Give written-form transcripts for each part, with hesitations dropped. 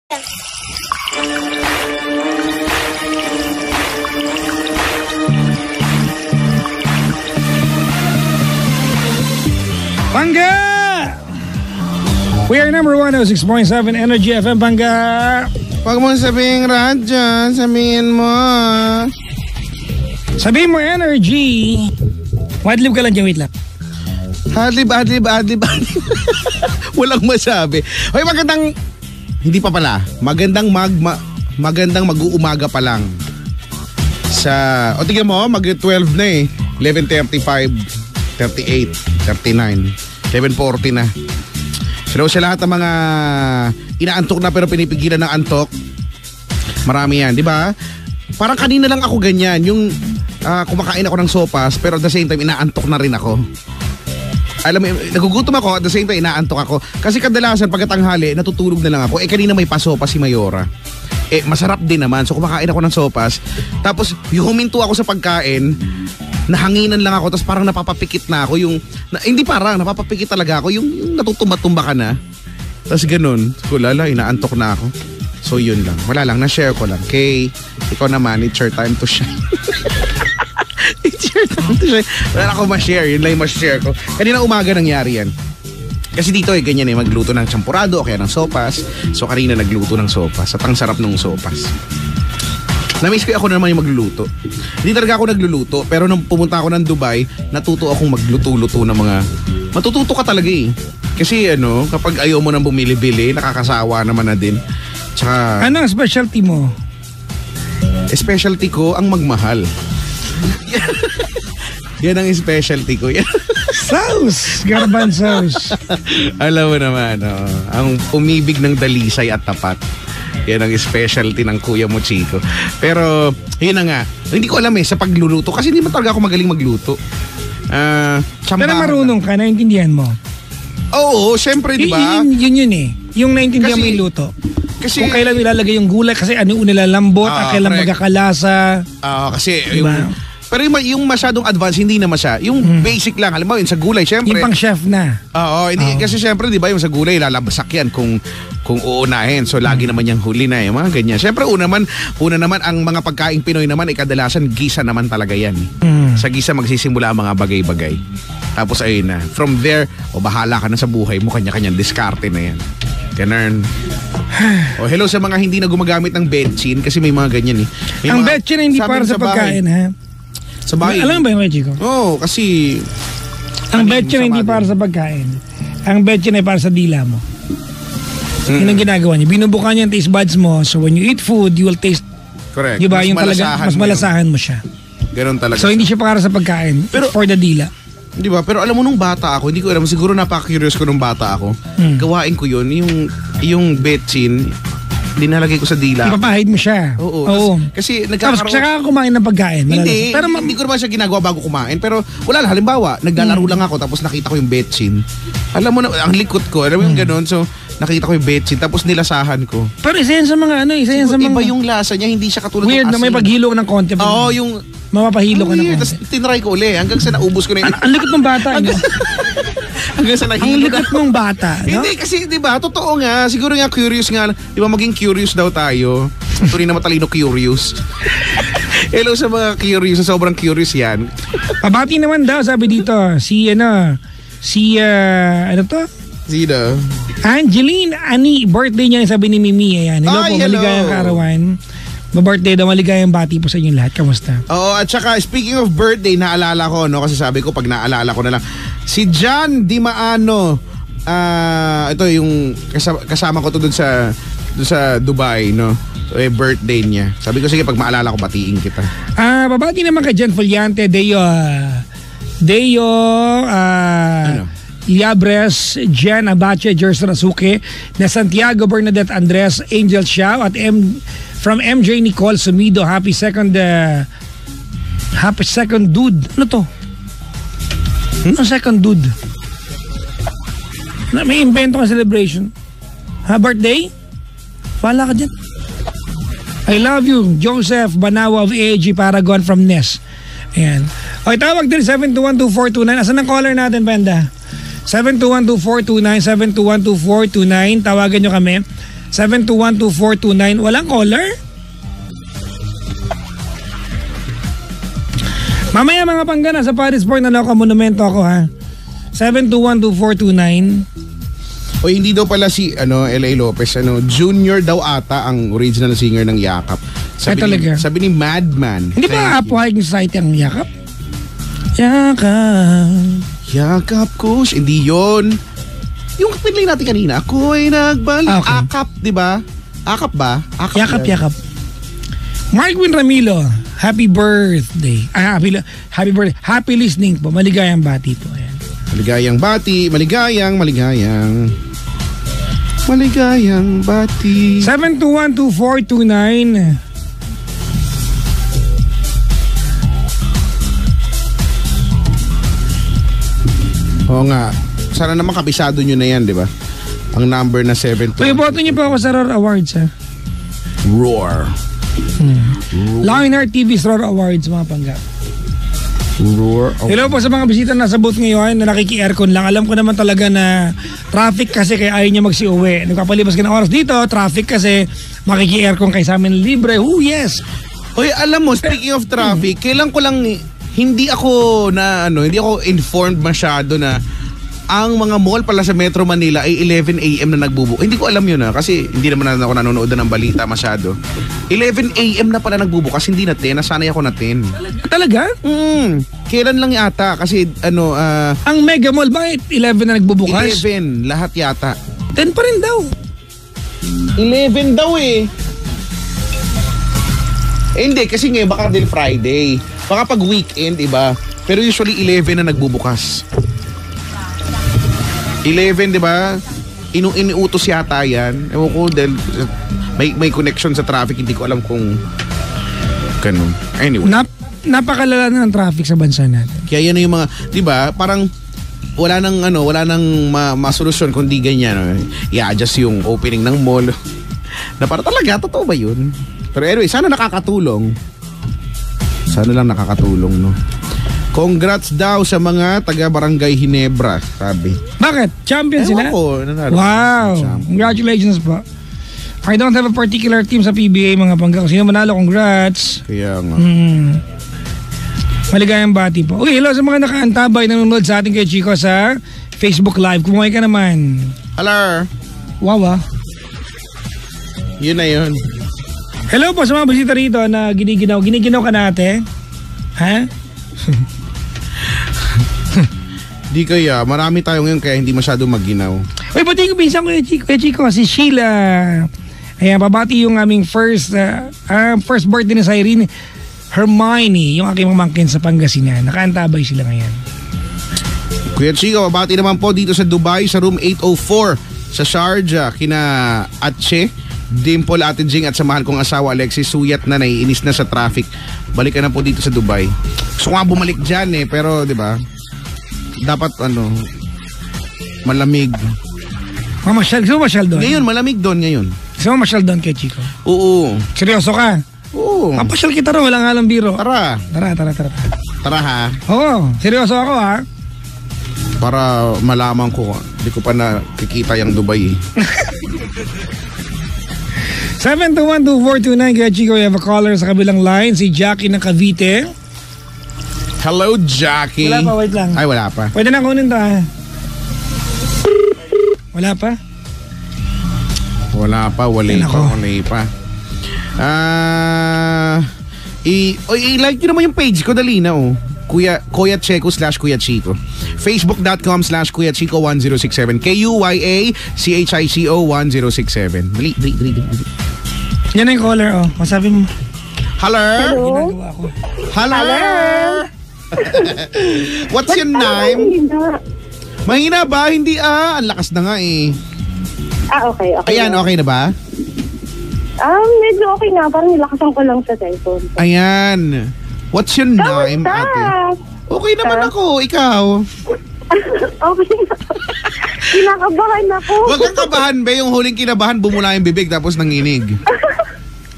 Bangga! We are number 106.7 Energy FM, Bangga! Huwag mo sabing radya, sabihin mo. Sabihin mo, Energy. Wadlib ka lang dyan, wait lang. Adlib. Walang masabi. Hoy, magandang, hindi pa pala, magandang mag-uumaga pa lang. Sa, tingnan mo, mag-12 na eh. 11:35. 38, 39, 11:40 na. So sa lahat ng mga inaantok na pero pinipigilan ng antok, marami yan, di ba? Parang kanina lang ako ganyan, yung kumakain ako ng sopas pero at the same time inaantok na rin ako. Alam mo, nagugutom ako at the same time inaantok ako. Kasi kadalasan pagkatanghali, natutulog na lang ako. Kanina may pasopas si Mayora. Masarap din naman. So kumakain ako ng sopas. Tapos huminto ako sa pagkain. Nahanginan lang ako, tapos parang napapapikit na ako yung, hindi parang, napapapikit talaga ako, yung natutumba-tumba ka na. Tapos ganun, kulala, inaantok na ako. So yun lang, wala lang, na-share ko lang. Kay, ikaw naman, it's your time to shine. It's your time to shine. Wala na ako ma-share, yun lang yung ma-share ko. Kanina umaga nangyari yan. Kasi dito ganyan magluto ng champurado o kaya ng sopas. So kanina nagluto ng sopas, at ang sarap ng sopas. Namiss ko ako na naman yung magluluto. Hindi talaga ako nagluluto, pero nung pumunta ako ng Dubai, natuto akong magluto-luto ng mga... Matututo ka talaga eh. Kasi kapag ayaw mo nang bumili-bili, nakakasawa naman na din. Tsaka... Ano ang specialty mo? Specialty ko ang magmahal. Yan ang specialty ko. Sauce! Garban sauce. Alam mo naman, ang umibig ng dalisay at tapat. Yan ang specialty ng kuya mo, Chico. Pero, yun na nga. Hindi ko alam sa pagluluto. Kasi hindi man talaga ako magaling magluto. Pero marunong ka, naintindihan mo? Oo, syempre, di ba? Yun eh. Yung naintindihan mo yung luto. Kasi, kung kailan ilalagay yung gulay, kasi ano yung nilalambot, kailan magkakalasa. Kasi diba? Pero yung masyadong advanced, hindi naman siya. Yung basic lang, alam mo, yung sa gulay, syempre. Yung pang chef na. Oo, hindi. Kasi syempre, di ba, yung sa gulay, lalabasak yan kung uunahin. So, lagi naman yung huli na, yung mga ganyan. Syempre, una naman, ang mga pagkaing Pinoy naman, kadalasan, gisa naman talaga yan. Sa gisa, magsisimula ang mga bagay-bagay. Tapos, ayun na. From there, bahala ka na sa buhay mo, kanya-kanyang diskarte na yan. Ganun. Hello sa mga hindi na gumagamit ng betchin, kasi may mga ganyan eh. Ang betchin na hindi para sa pagkain, ha? Sa bahay. Alam mo ba yung Chico? Oo, kasi... Ang betchin hindi para sa pagkain. Ang betchin ay para sa dila mo. Yun ang ginagawa niya. Binubukan niya ang taste buds mo. So when you eat food, you will taste... Correct. Diba? Yung talaga, mas malasahan mo siya. Ganun talaga. So hindi siya para sa pagkain. Pero, for the dila. Di ba? Pero alam mo nung bata ako, hindi ko alam, siguro napaka-curious ko nung bata ako. Gawain ko yun, yung betchin, dinalagay ko sa dila. Ipapahid mo siya. Oo. Kasi nagkakaroon... Tapos saka kumain ng pagkain. Hindi. Pero hindi ko naman siya ginagawa bago kumain. Pero wala lang. Halimbawa, naglalaro lang ako tapos nakita ko yung betchin. Alam mo na, ang likot ko. Alam mo yung ganun. So, nakita ko yung betchin tapos nilasahan ko. Pero isa yan sa mga isa yan sa mga... Iba yung lasa niya. Hindi siya katulad ng asin. Weird na may paghilo ng konti. Oo, yung... Mapapahilo ka ng konti. Tapos tinry ko uli. Hanggang sa naubos ko na yun. Ang likot ng bata. Hanggang sa nahilo na. Ang likot ng bata. Hindi kasi, di ba, totoo nga. Siguro nga curious nga. Di ba, maging curious daw tayo. Tuloy na matalino curious. Hello sa mga curious. Sobrang curious yan. Pabati naman daw, sabi dito. Ano to? Sino? Angeline Ani. Birthday niya, sabi ni Mimi. Ayan. Hello po, maligayang kaarawan. Birthday daw, maligayang bati po sa inyong lahat. Kamusta? Oo, at saka speaking of birthday, naalala ko, kasi sabi ko pag naalala ko na lang. Si John Di Maano, ito yung kasama ko to dun sa Dubai, no? So, birthday niya. Sabi ko, sige, pag maalala ko, batiin kita. Babati naman kay Jen Foliante, Deo, Liabres, Jen Abache, Jerson Asuke, na Santiago Bernadette Andres, Angel Xiao, at from MJ Nicole Sumido, happy second dude. Ano to? Ano second dude? May invento ka celebration. Birthday? Wala ka dyan. I love you, Joseph Banawa of AAG Paragon from NES. Ayan. Okay, tawag din 7212429. Asan ang caller natin, Benda? 7212429, 7212429. Tawagan nyo kami. 7212429. Walang caller? Mamaya mga panggana sa Paris Sport na loka monumento ako ha. 7212429. O hindi daw pala si L.A. Lopez, Junior daw ata ang original singer ng Yakap. Talaga? Sabi ni Madman. Hindi ba Apo Hiking Society ang Yakap? Yakap. Yakap ko. Hindi yun. Yung pinlay natin kanina. Ako'y nagbalik. Okay. Akap, di ba? Akap ba? Akap Yakap, yan. yakap. Markwin Ramilo, happy birthday. Happy birthday. Happy listening po. Maligayang bati po. Ayan. Maligayang bati. Maligayang bati. 7212429. Oo nga. Sana naman kabisado nyo na yan, di ba? Ang number na 7. Uy, boto niyo po ako sa Roar Awards ha. Roar. Lionheart TV's Roar Awards mga panggap. Roar. Oh. Hello po sa mga bisita na sa booth ngayon na nakiki-aircon lang. Alam ko naman talaga na traffic kasi kaya ayaw niya magsi-uwi. Nagpapalipas ka ng oras dito, traffic kasi makiki-aircon kayo sa amin libre. Oh yes! Oy, alam mo, speaking of traffic, kailan ko lang hindi ako informed masyado na ang mga mall pala sa Metro Manila ay 11 AM na nagbubukas. Hindi ko alam yun kasi hindi naman ako nanonood ng balita masyado. 11 AM na pala nagbubukas, hindi na 10. Nasanay ako na 10. Talaga? Kailan lang yata kasi Ang Mega Mall, bakit 11 na nagbubukas? 11, lahat yata. 10 pa rin daw. 11 daw eh. Hindi, kasi ngayon baka din Friday. Baka pag weekend, iba. Pero usually 11 na nagbubukas. 11, di ba? Iniutos yata yan. Ewan ko, dahil may connection sa traffic. Hindi ko alam kung ganun. Anyway. Napakalala na ng traffic sa bansa natin. Kaya yan yung mga, di ba? Parang wala nang masolusyon kundi ganyan. I-adjust yung opening ng mall. Na para talaga, totoo ba yun? Pero anyway, sana nakakatulong. Sana lang nakakatulong, no? Congrats daw sa mga taga-barangay Hinebra, sabi. Bakit? Champion sila? Ako, wow! Congratulations po. I don't have a particular team sa PBA mga panggang. Sino manalo, congrats. Kaya nga. Maligayang bati po. Uy, hello sa mga nakaantabay nanonood sa ating kay Chico sa Facebook Live. Kumuhay ka naman. Hello. Wow. Yun na yun. Hello po sa mga bisita rito na giniginaw. Giniginaw ka na ate? Ha? Di kaya, marami tayo ngayon kaya hindi masyado magginaw. Uy, pati ko pinsan ko kay Chico, si Sheila. Ayan, pabati yung aming first birthday ni Cyrene Hermione, yung aking mamangkin sa Pangasinan. Nakaantabay sila ngayon. Kuya Chico, pabati naman po dito sa Dubai sa room 804 sa Sharjah kina Atche, Dimple, Ate Jing at sa mahal kong asawa Alexis. Suyat na, naiinis na sa traffic. Balik ka na po dito sa Dubai. Gusto ko nga bumalik dyan pero di ba? Dapat malamig. Gusto mo masyal doon? Ngayon, malamig doon ngayon. Gusto mo masyal doon kay Chico? Oo. Seryoso ka? Oo. Papasyal kita rin, walang halang biro. Tara. Tara ha. Oo, seryoso ako ha. Para malaman ko, hindi ko pa nakikita yung Dubai 7212429 kaya Chico, we have a caller sa kabilang line, si Jackie ng Cavite. Hello, Jackie. Wala pa, wait lang. Ay, wala pa. Pwede na kunin to ha. Wala pa? Wala pa. I-like nyo naman yung page ko, dali na Kuya Checo /Kuya Chico. Facebook.com/Kuya Chico 1067. KUYACHICO 1067. Dali. Yan na yung caller Masabi mo. Hello? Ginagawa ko. Hello? What's your name? Mahina ba? Hindi Ang lakas na nga Okay. Ayan, okay na ba? Medyo okay na. Parang nilakasan ko lang sa cellphone. Ayan. What's your name, ate? Okay naman ako. Ikaw? Okay na. Kinakabahan ako. Huwag kang kabahan, be. Yung huling kinabahan, bumula yung bibig tapos nanginig.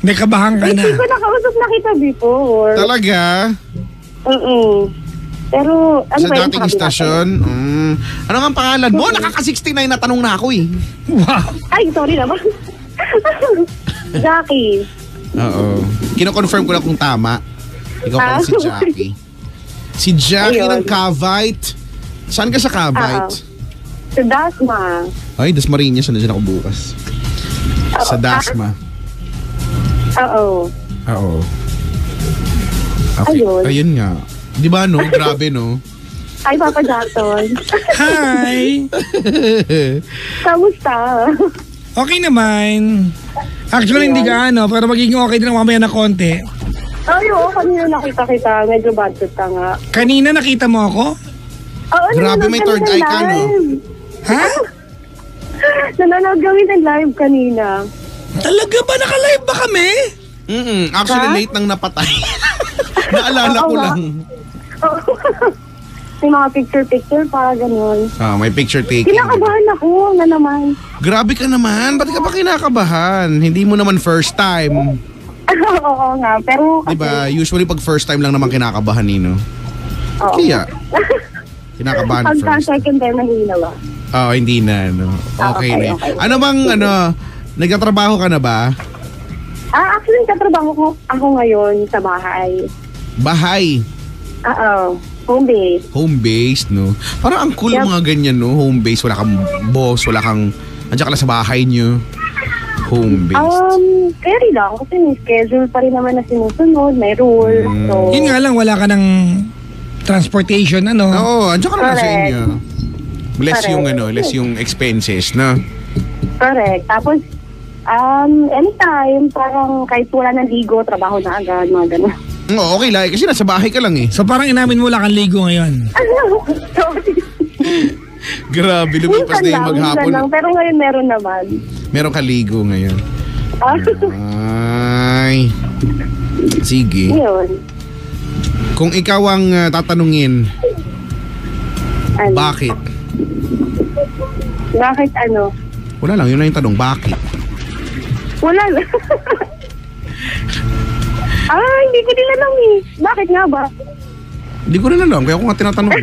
May kabahan ka na. Hindi ko nakausap na kita before. Talaga? Pero, sa dating istasyon? Ano nga ang pangalan mo? Nakaka-69 na tanong na ako Wow. Ay, sorry naman. Jackie. Oo. Kino-confirm ko na kung tama. Ikaw pala si Jackie. Si Jackie Ayun. ng Cavite. Saan ka sa Cavite? Sa Dasma. Ay, Dasmariñas. Nandiyan ako bukas. Sa Dasma. Oo. Oo. Okay. Ayun. Ayun nga. Di ba no? Grabe no? Hi, Papa Jackson. Hi! Kamusta? Okay naman. Actually, hindi ka pero magiging okay din mamaya na konti. Ay, oo, kanina nakita kita. Medyo bad trip ka nga. Kanina nakita mo ako? Oo, Grabe, may third eye ka, no? Ha? Nanonood kami ng live kanina. Talaga ba? Naka-live ba kami? Actually, Ha? late nang napatay. Naalala ko Oo, lang. Oo. May mga picture-picture para ganun. May picture taking. Kinakabahan ako na naman. Grabe ka naman. Ba't ka ba kinakabahan? Hindi mo naman first time. Oo nga, pero Diba? Usually pag first time lang naman kinakabahan nino. oo. Kaya, kinakabahan Pagka first. second time nahina ba? Hindi na. No. Okay na yun. okay. Ano bang, nagtatrabaho ka na ba? Actually, katrabaho ko ako ngayon sa bahay. Bahay. Oo. Home base. Home-based, no? Parang ang cool Yep. mga ganyan, no? Home-based. Wala kang boss, wala kang... Andiyan ka lang sa bahay nyo. Home-based. Carry lang kasi may schedule pa rin naman na sinusunod, may rule. So, Yun nga lang, wala ka ng transportation, ano? Oo, andiyan ka lang sa Correct. inyo. Less Correct. yung, less yung expenses, no? correct. Tapos, anytime, parang kahit wala ng ligo, trabaho na agad, mga ganun. Oo, okay lang. Kasi nasa bahay ka lang eh. So parang inamin mo wala kang ligo ngayon. Grabe, lumipas na yung maghapon. minsan lang, pero ngayon meron naman. Meron ka ligo ngayon. Ah, Ay. Sige. yun. Kung ikaw ang tatanungin, Ano? bakit? Bakit ano? Wala lang, yun lang yung tanong. Bakit? Wala lang. Hindi ko din alam eh. Bakit nga ba? Hindi ko rin alam, kaya ako nga tinatanong.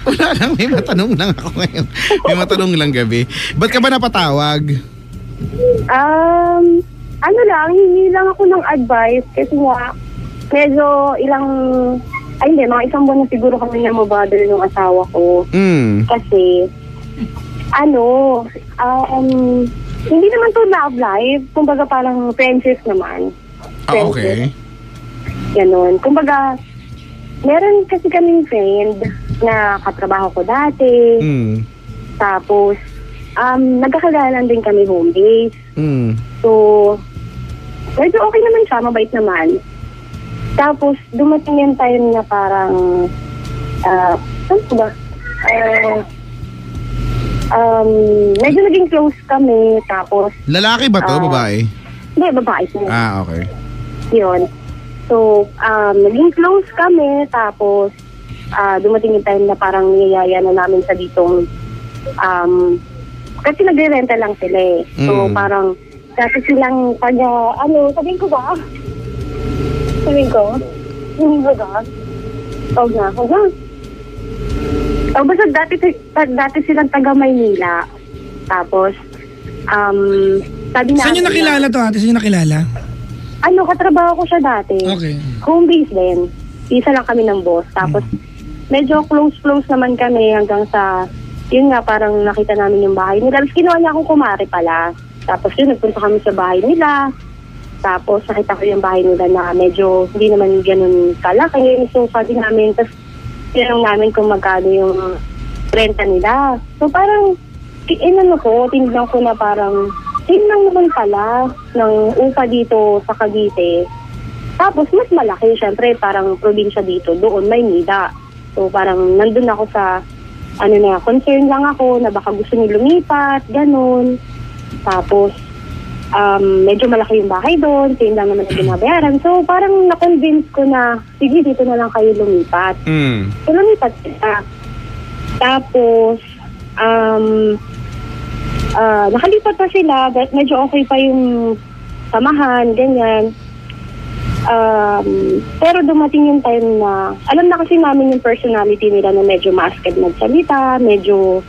Wala lang, may matanong lang ako ngayon. May matanong lang gabi. Ba't ka ba napatawag? Ano lang, hingi lang ako ng advice kasi nga, medyo mga isang buwan na siguro kami na mabother ng asawa ko. Kasi, hindi naman to love life. Kumbaga parang friendship naman. Okay. Ganon. Kumbaga, meron kasi kaming friend na katrabaho ko dati. Tapos, nagkakalalan din kami home base. So, medyo okay naman siya, mabait naman. Tapos, dumating yung time na parang, ano ba? Medyo naging close kami, tapos... Lalaki ba to, babae? Hindi, babae po. Okay. Yun. So, naging close kami, tapos dumating yung time na parang niyayaya na namin sa ditong, kasi nagre-renta lang sila eh. So, parang, dati silang sabihin ko ba? Sabihin ko? Hindi ba? Huwag na. Basta dati silang taga Maynila. Tapos, sabi na... Saan nyo nakilala to, ate? Saan nyo nakilala? Katrabaho ko siya dati. Okay. Home base din. Isa lang kami ng boss. Tapos, medyo close naman kami hanggang sa, yun nga, parang nakita namin yung bahay nila. Tapos, kinuha niya akong kumari pala. Tapos, yun, nagpunta kami sa bahay nila. Tapos, nakita ko yung bahay nila na medyo hindi naman ganun kalaki. So, sabi namin, tapos, tinanong namin kung magkano yung renta nila. So, parang, tinignan ko na parang, lang naman pala ng upa dito sa Cavite. Tapos, mas malaki, syempre, parang probinsya dito, doon, Maynila. So, parang nandun ako sa, concern lang ako na baka gusto niyo lumipat, ganun. Tapos, medyo malaki yung bahay doon, same lang naman ang binabayaran. So, parang na-convince ko na, sige, dito na lang kayo lumipat. So, lumipat sila. Tapos, nakalipat pa sila, but medyo okay pa yung samahan, ganyan. Pero dumating yung time na, alam na kasi namin yung personality nila na medyo maaskad magsalita, medyo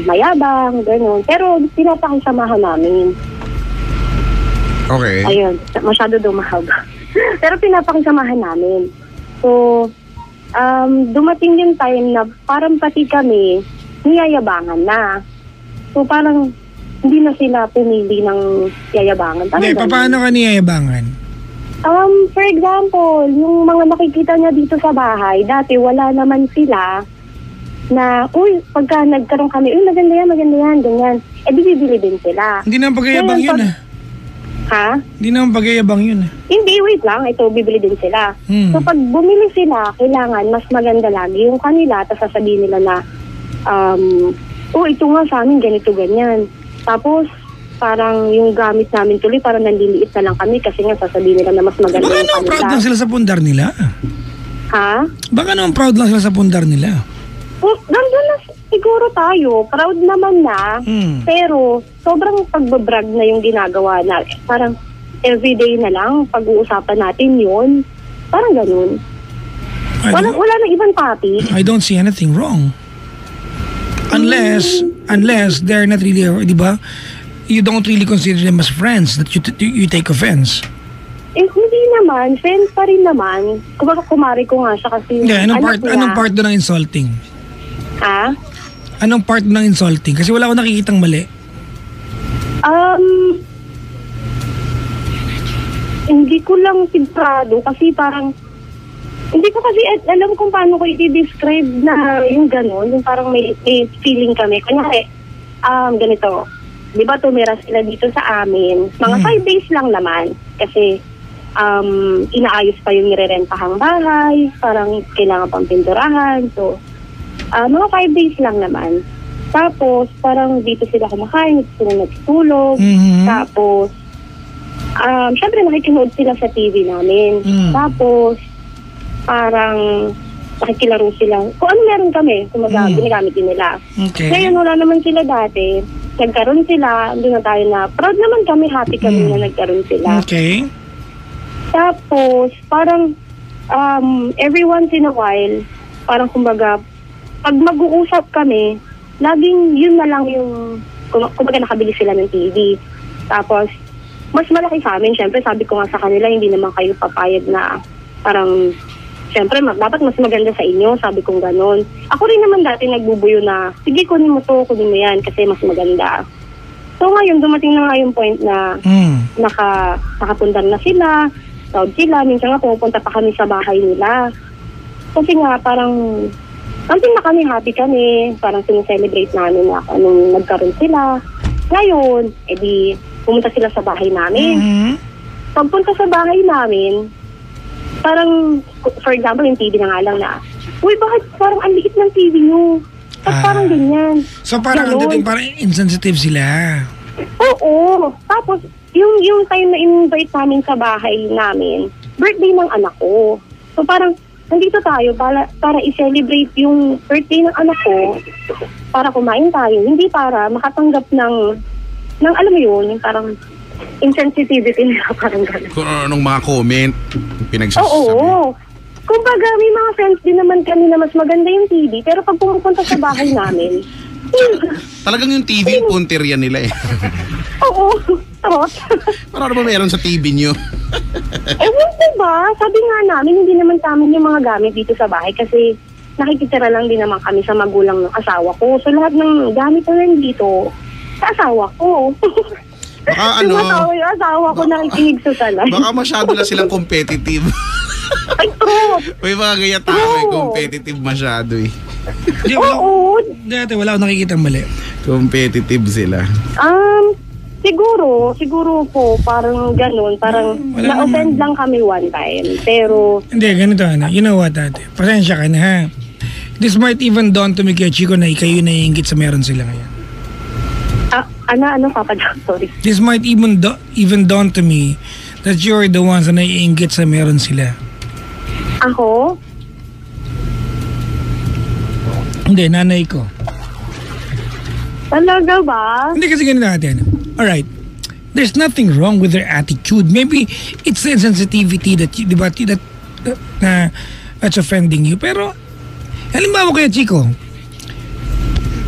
mayabang, gano'n. Pero pinapakisamahan namin. Okay. Ayun, masyado daw mahaba. Pero pinapakisamahan namin. So, dumating yung time na parang pati kami niyayabangan na. So, parang hindi na sila pumili ng yayabangan. Hindi, paano ka niyayabangan? For example, yung mga nakikita niya dito sa bahay, dati wala naman sila na, pagka nagkaroon kami, maganda yan, ganyan. Eh, di bibili din sila. Hindi naman pagyayabang yun Ha? Hindi naman pagyayabang yun Hindi, wait lang. Ito, bibili din sila. So, pag bumili sila, kailangan mas maganda lagi yung kanila, tapos sasabihin nila na, ito nga sa amin, ganito, ganyan. Tapos, parang yung gamit namin tuloy, parang nandiliit na lang kami kasi nga sasabihin nila na mas maganda baka yung naman proud lang sila sa pundar nila. Ha? Baka naman proud lang sila sa pundar nila. Nandun na siguro tayo. Proud naman na. Pero, sobrang pagbabrag na yung ginagawa na. Parang everyday na lang, pag-uusapan natin yun. Parang ganun. Wala na ibang topic. I don't see anything wrong. Unless they're not really, di ba? You don't really consider them as friends that you take offense. Hindi naman. Friends pa rin naman. Kumari ko nga siya kasi anong part doon ng insulting? Ha? Anong part ng insulting? Kasi wala akong nakikitang mali. Hindi ko lang sigurado kasi parang hindi ko kasi alam kung paano ko i-describe na yung gano'n, yung parang may feeling kami. Kunyari, ganito, di ba tumira sila dito sa amin? Mga 5 days lang naman kasi inaayos pa yung nirerentahang bahay, parang kailangan pang pinturahan. So, mga 5 days lang naman. Tapos, parang dito sila kumakain, dito sila nagtulog. Tapos, syempre nakikinood sila sa TV namin. Tapos, parang nakikilaro sila. Kung ano meron kami, ginagamit din nila. Okay. Ngayon, wala naman sila dati. Nagkaroon sila, doon na tayo na, proud naman kami, happy kami na nagkaroon sila. Okay. Tapos, parang every once in a while, parang kumbaga, pag mag-uusap kami, laging yun na lang yung, kumbaga nakabili sila ng TV. Tapos, mas malaki sa amin. Siyempre, sabi ko nga sa kanila, hindi naman kayo papayag na parang, siyempre, dapat mas maganda sa inyo. Sabi kong ganon. Ako rin naman dati nagbubuyo na, sige, kunin mo to, kunin mo yan, kasi mas maganda. So ngayon, dumating na nga yung point na nakapundar na sila, proud sila. Minsan nga, pumupunta pa kami sa bahay nila. Kasi nga, parang, something na kami, happy kami. Parang sineselebrate namin na nung nagkaroon sila. Ngayon, edi, pumunta sila sa bahay namin. Pagpunta sa bahay namin, parang, for example, yung TV na nga lang na, bakit parang ang liit ng TV nyo? At parang ganyan. So parang ang dating, parang insensitive sila. Oo. Tapos, yung time na in-invite namin sa bahay namin, birthday ng anak ko. So parang, nandito tayo para i-celebrate yung birthday ng anak ko, para kumain tayo. Hindi para makatanggap ng alam mo yun, yung parang insensitivity nila, parang gano'n. Kung anong mga comment, pinagsasabi. Oo. Kumbaga, may mga friends din naman kami na mas maganda yung TV, pero pag pumupunta sa bahay namin, talagang yung TV yung punteriya nila eh. oo. Tapos, Para ba meron sa TV nyo? diba? Sabi nga namin, hindi naman sa amin yung mga gamit dito sa bahay kasi nakikitira lang din naman kami sa magulang ng asawa ko. So lahat ng gamit na nandito, sa asawa ko. Baka yung asawa ko nakikinig sa salay. Baka masyado na silang competitive. Ay, true. May mga ganyan tao eh, competitive masyado eh. Oo. Dati wala akong nakikitang mali. Competitive sila. Siguro po, parang ganun. Parang na-offend lang kami one time. Pero, Hindi, ganito you know what, ate? Pasensya ka na, ha? This might even dawn to me kay Chico na kayo naiingit sa meron sila ngayon. ano, Papa John, sorry. This might even dawn to me that you're the ones na naiingit sa meron sila. Ako? Hindi, nanay ko. Talaga ba? Hindi kasi ganito natin. Alright. There's nothing wrong with their attitude. Maybe it's the insensitivity that, di ba, that's offending you. Pero, halimbawa kaya, Chico,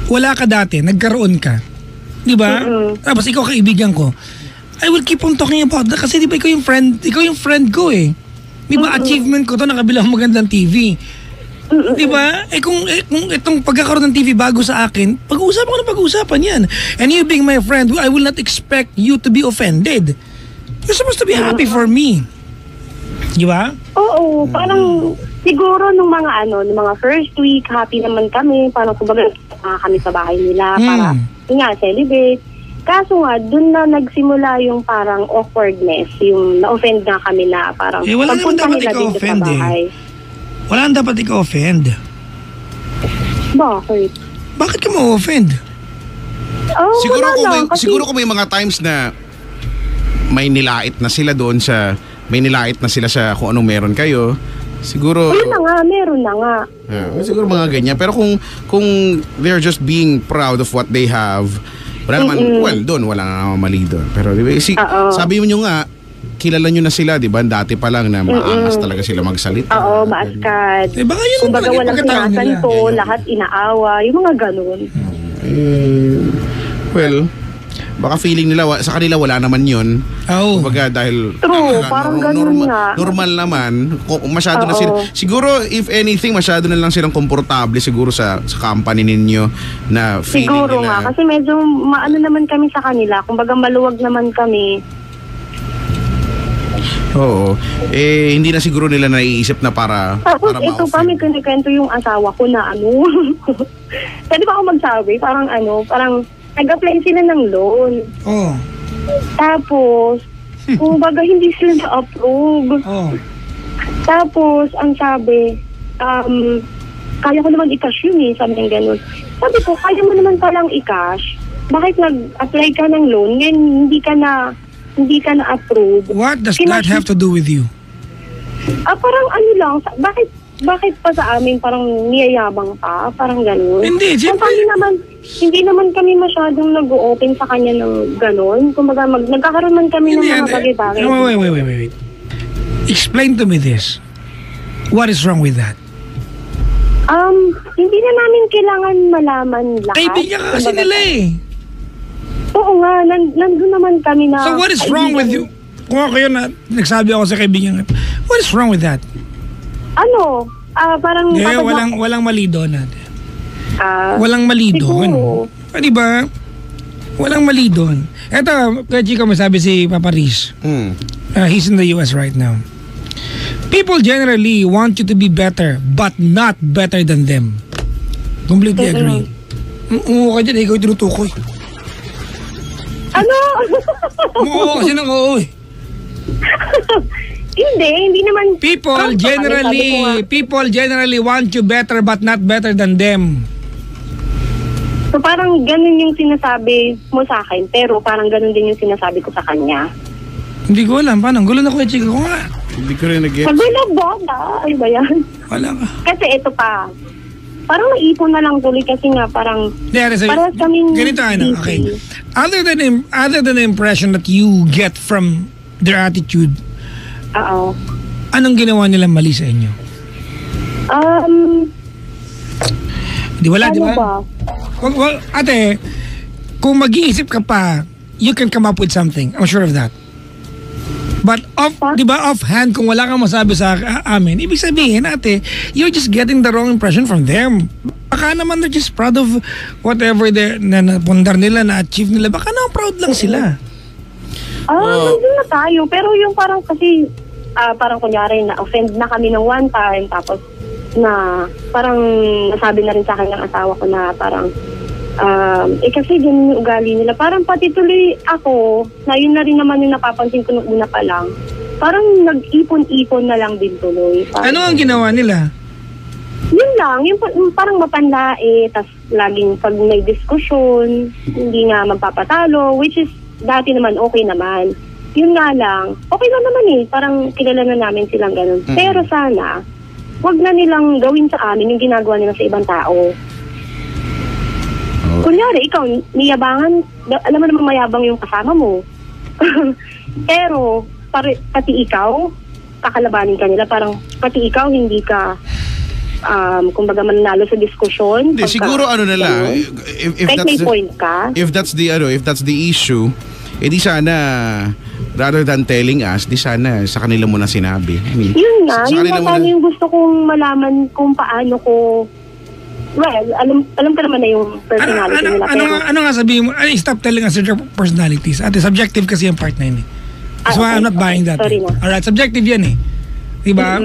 wala ka dati, nagkaroon ka. Di ba? Tapos ikaw kaibigan ko. I will keep on talking about that kasi di ba ikaw yung friend ko eh. Di ba achievement ko to na kabilang magandang TV. Di ba? Kung itong pagkakaroon ng TV bago sa akin, pag-uusapan ko na pag-uusapan yan. And you being my friend, I will not expect you to be offended. You're supposed to be happy for me. Di ba? Oo, parang siguro nung mga first week, happy naman kami. Parang kumbaga kami sa bahay nila para celebrate. Kaso nga, dun na nagsimula yung parang awkwardness, yung na-offend na kami na parang wala naman dapat ikaw-offend eh. Wala naman dapat ikaw-offend. Bakit? Bakit ka ma-offend? Siguro kung may mga times na may nilait na sila doon may nilait na sila sa kung anong meron kayo, siguro meron na nga. Siguro mga ganyan. Pero kung they're just being proud of what they have, wala naman, doon wala naman mali doon. Pero diba, sabi mo nyo nga, kilala nyo na sila, di ba? Dati pa lang na maangas talaga sila magsalita. Oo, maaskad. Baka yun kumbaga walang sinasanto, lahat inaawa, yung mga ganun. Well, baka feeling nila sa kanila wala naman yun. Kumbaga dahil true, parang ganun nga. Normal naman. Masyado na sila. Siguro if anything, masyado na lang silang komportable siguro sa company ninyo na feeling siguro nila. Nga, kasi medyo maano naman kami sa kanila. Kumbaga maluwag naman kami. Oo. Hindi na siguro nila naiisip na para ito pa, may kinikwento yung asawa ko na pwede ba ako magsabi? Parang nag-apply sila ng loan. Tapos, kumbaga hindi sila na-approve. Tapos, ang sabi, kaya ko naman i-cash yun eh, sabi ng ganun. Sabi ko, kaya mo naman palang i-cash. Bakit nag-apply ka ng loan? Ngayon, hindi ka na-approve. What does that have to do with you? Parang lang, bakit pa sa amin parang niyayabang pa? Parang gano'n. Hindi, hindi naman kami masyadong nag-open sa kanya ng gano'n. Kumbaga, nagkakaroon man kami ng mga bagay-bagay. Wait. Explain to me this. What is wrong with that? Hindi na namin kailangan malaman lahat. Kaibigan ka kasi nila eh. Oo nga, nandun naman kami na... So what is wrong with you? Kung ako yun nagsabi ako sa kaibigan, what is wrong with that? Parang... walang mali doon natin. Walang mali doon. Di ba? Walang mali doon. Eto, kaya Chico, masabi si Papa Riz. He's in the US right now. People generally want you to be better, but not better than them. Completely agree. Oo ka dyan, ikaw yung tinutukoy. Oo kasi nang oo eh. Hindi naman. People generally want you better but not better than them. So parang ganun yung sinasabi mo sa akin, pero parang ganun din yung sinasabi ko sa kanya. Hindi ko alam, paano? Gulo na ko yung chika ko nga. Hindi ko rin nag-get. Magulo ba? Ano ba yan? Wala ka. Kasi ito pa, parang naipon na lang tuloy kasi nga parang parang kaming ganito okay. Other than the impression that you get from their attitude, anong ginawa nilang mali sa inyo? Di wala, di ba? Well, ate, kung mag-iisip ka pa, you can come up with something. I'm sure of that. But offhand, kung wala kang masabi sa amin, ibig sabihin, ate, you're just getting the wrong impression from them. Baka naman they're just proud of whatever na napundar nila, na-achieve nila. Baka naman proud lang sila. Nandun na tayo. Pero yung parang kasi, parang kunyari na-offend na kami ng one time, tapos na parang nasabi na rin sa akin ng asawa ko na parang kasi ganun yung ugali nila. Parang pati tuloy ako, na yun na rin naman yung napapansin ko nung una pa lang. Parang nag-ipon-ipon na lang din tuloy. Parang, ano ang ginawa nila? Yun lang, yung parang mapanlae, tas laging pag may diskusyon, hindi nga magpapatalo, which is dati naman okay naman. Yun nga lang, okay lang naman eh, parang kilala na namin silang ganun. Pero sana, wag na nilang gawin sa amin yung ginagawa nila sa ibang tao. Kunyari, ikaw, niyabangan, alam mo naman mayabang yung kasama mo. Pero, pati ikaw, kakalabanin ka nila, parang pati ikaw, hindi ka kumbaga mananalo sa diskusyon. Hindi, siguro ano na lang, if kahit that's may the, point ka. if that's the issue, di sana, rather than telling us, di sana sa kanila mo na sinabi. I mean, Yun nga, sa yun kanila na mo paano yung gusto kong malaman kung paano ko, well, alam ko naman na yung personality nila. Ano nga sabihin mo? Stop telling us their personalities. Ate, subjective kasi yung part na yun eh. That's why I'm not buying that. Sorry na. Alright, subjective yan eh. Diba?